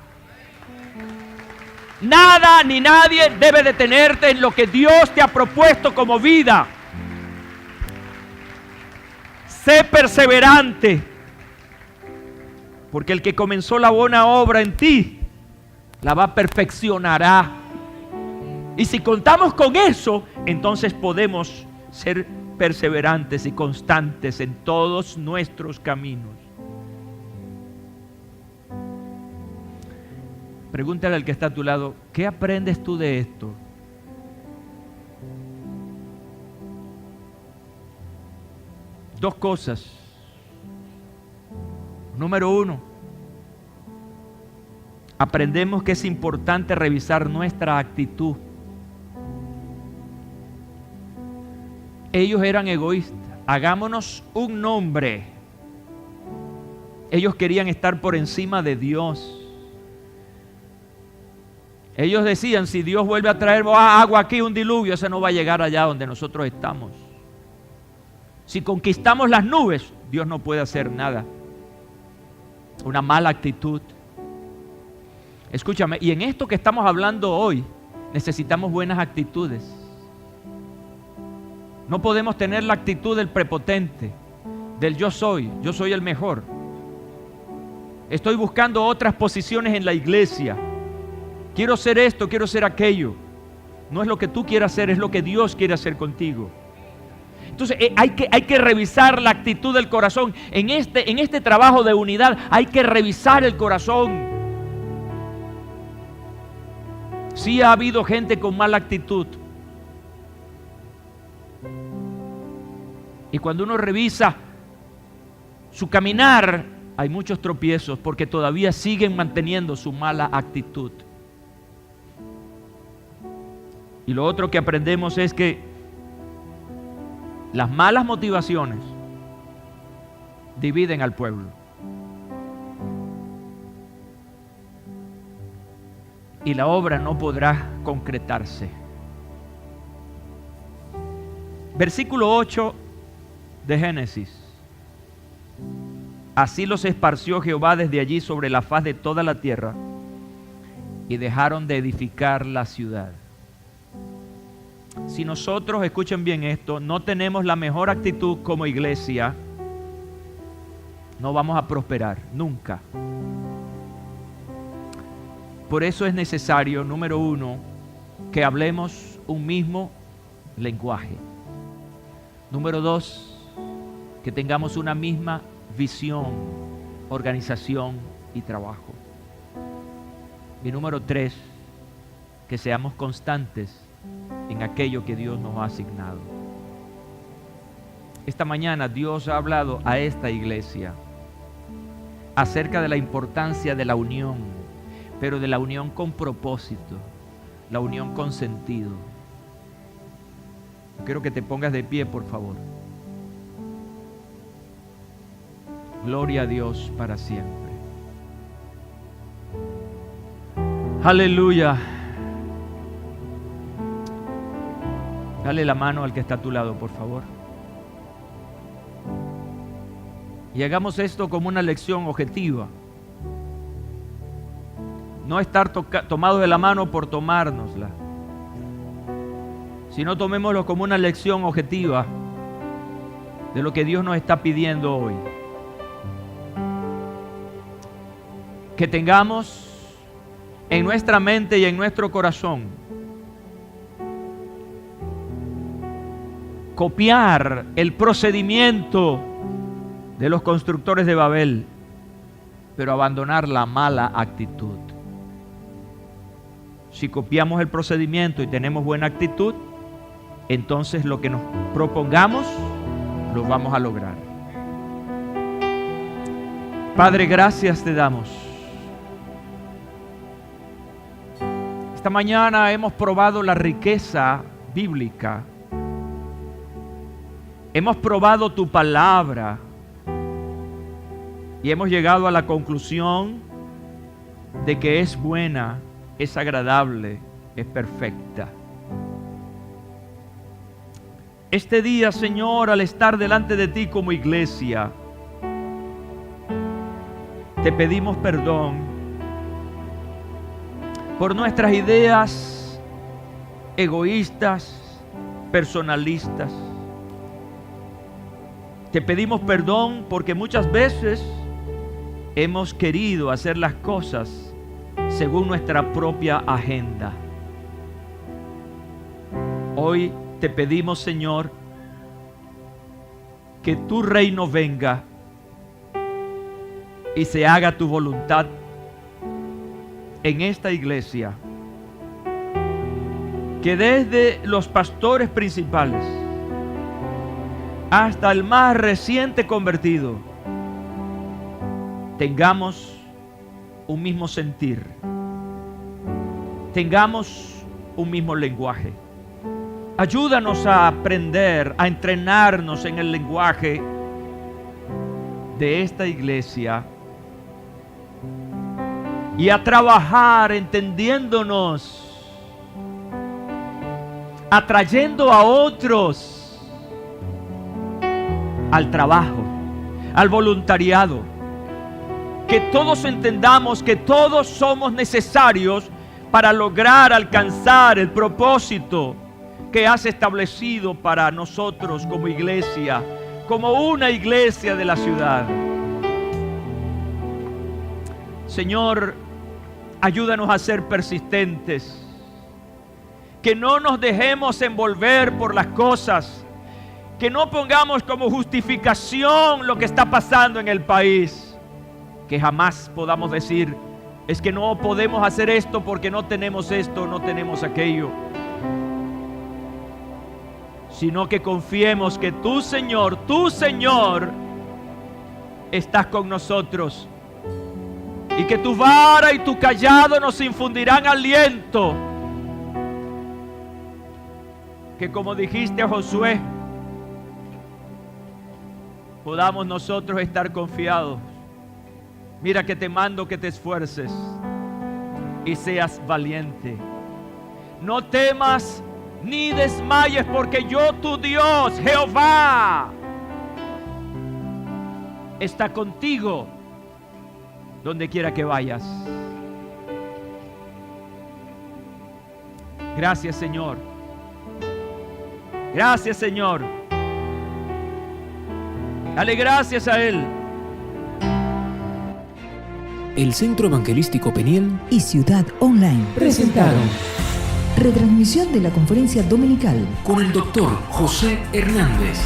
Nada ni nadie debe detenerte en lo que Dios te ha propuesto como vida. Sé perseverante, porque el que comenzó la buena obra en ti la va a perfeccionará. Y si contamos con eso, entonces podemos ser perseverantes y constantes en todos nuestros caminos. Pregúntale al que está a tu lado, ¿qué aprendes tú de esto? Dos cosas. Número uno, aprendemos que es importante revisar nuestra actitud. Ellos eran egoístas. Hagámonos un nombre. Ellos querían estar por encima de Dios. Ellos decían, si Dios vuelve a traer agua aquí, un diluvio, ese no va a llegar allá donde nosotros estamos. Si conquistamos las nubes, Dios no puede hacer nada. Una mala actitud. Escúchame, y en esto que estamos hablando hoy, necesitamos buenas actitudes. No podemos tener la actitud del prepotente, del yo soy el mejor. Estoy buscando otras posiciones en la iglesia. Quiero ser esto, quiero ser aquello. No es lo que tú quieras hacer, es lo que Dios quiere hacer contigo. Entonces hay que revisar la actitud del corazón. En este trabajo de unidad hay que revisar el corazón. Sí ha habido gente con mala actitud. Y cuando uno revisa su caminar, hay muchos tropiezos porque todavía siguen manteniendo su mala actitud. Y lo otro que aprendemos es que las malas motivaciones dividen al pueblo. Y la obra no podrá concretarse. Versículo 8 de Génesis. Así los esparció Jehová desde allí sobre la faz de toda la tierra, y dejaron de edificar la ciudad. Si nosotros, escuchen bien esto, no tenemos la mejor actitud como iglesia, no vamos a prosperar, nunca. Por eso es necesario, número uno, que hablemos un mismo lenguaje. Número dos, que tengamos una misma visión, organización y trabajo. Y número tres, que seamos constantes en aquello que Dios nos ha asignado. Esta mañana Dios ha hablado a esta iglesia acerca de la importancia de la unión, pero de la unión con propósito, la unión con sentido. Quiero que te pongas de pie, por favor. Gloria a Dios para siempre. Aleluya. Dale la mano al que está a tu lado, por favor. Y hagamos esto como una lección objetiva. No estar tomados de la mano por tomárnosla, sino tomémoslo como una lección objetiva de lo que Dios nos está pidiendo hoy. Que tengamos en nuestra mente y en nuestro corazón copiar el procedimiento de los constructores de Babel, pero abandonar la mala actitud. Si copiamos el procedimiento y tenemos buena actitud, entonces lo que nos propongamos lo vamos a lograr. Padre, gracias te damos. Esta mañana hemos probado la riqueza bíblica. Hemos probado tu palabra y hemos llegado a la conclusión de que es buena, es agradable, es perfecta. Este día, Señor, al estar delante de ti como iglesia, te pedimos perdón por nuestras ideas egoístas, personalistas. Te pedimos perdón porque muchas veces hemos querido hacer las cosas según nuestra propia agenda. Hoy te pedimos, Señor, que tu reino venga y se haga tu voluntad en esta iglesia. Que desde los pastores principales hasta el más reciente convertido, tengamos un mismo sentir, tengamos un mismo lenguaje. Ayúdanos a aprender, a entrenarnos en el lenguaje de esta iglesia y a trabajar entendiéndonos, atrayendo a otros al trabajo, al voluntariado. Que todos entendamos que todos somos necesarios para lograr alcanzar el propósito que has establecido para nosotros como iglesia, como una iglesia de la ciudad. Señor, ayúdanos a ser persistentes, que no nos dejemos envolver por las cosas, que no pongamos como justificación lo que está pasando en el país, que jamás podamos decir, es que no podemos hacer esto porque no tenemos esto, no tenemos aquello, sino que confiemos que tú, Señor, estás con nosotros y que tu vara y tu cayado nos infundirán aliento, que como dijiste a Josué, podamos nosotros estar confiados. Mira que te mando que te esfuerces y seas valiente. No temas ni desmayes, porque yo, tu Dios, Jehová, está contigo donde quiera que vayas. Gracias, Señor. Gracias, Señor. Dale gracias a Él. El Centro Evangelístico Peniel y Ciudad Online presentaron retransmisión de la conferencia dominical con el Dr. José Hernández.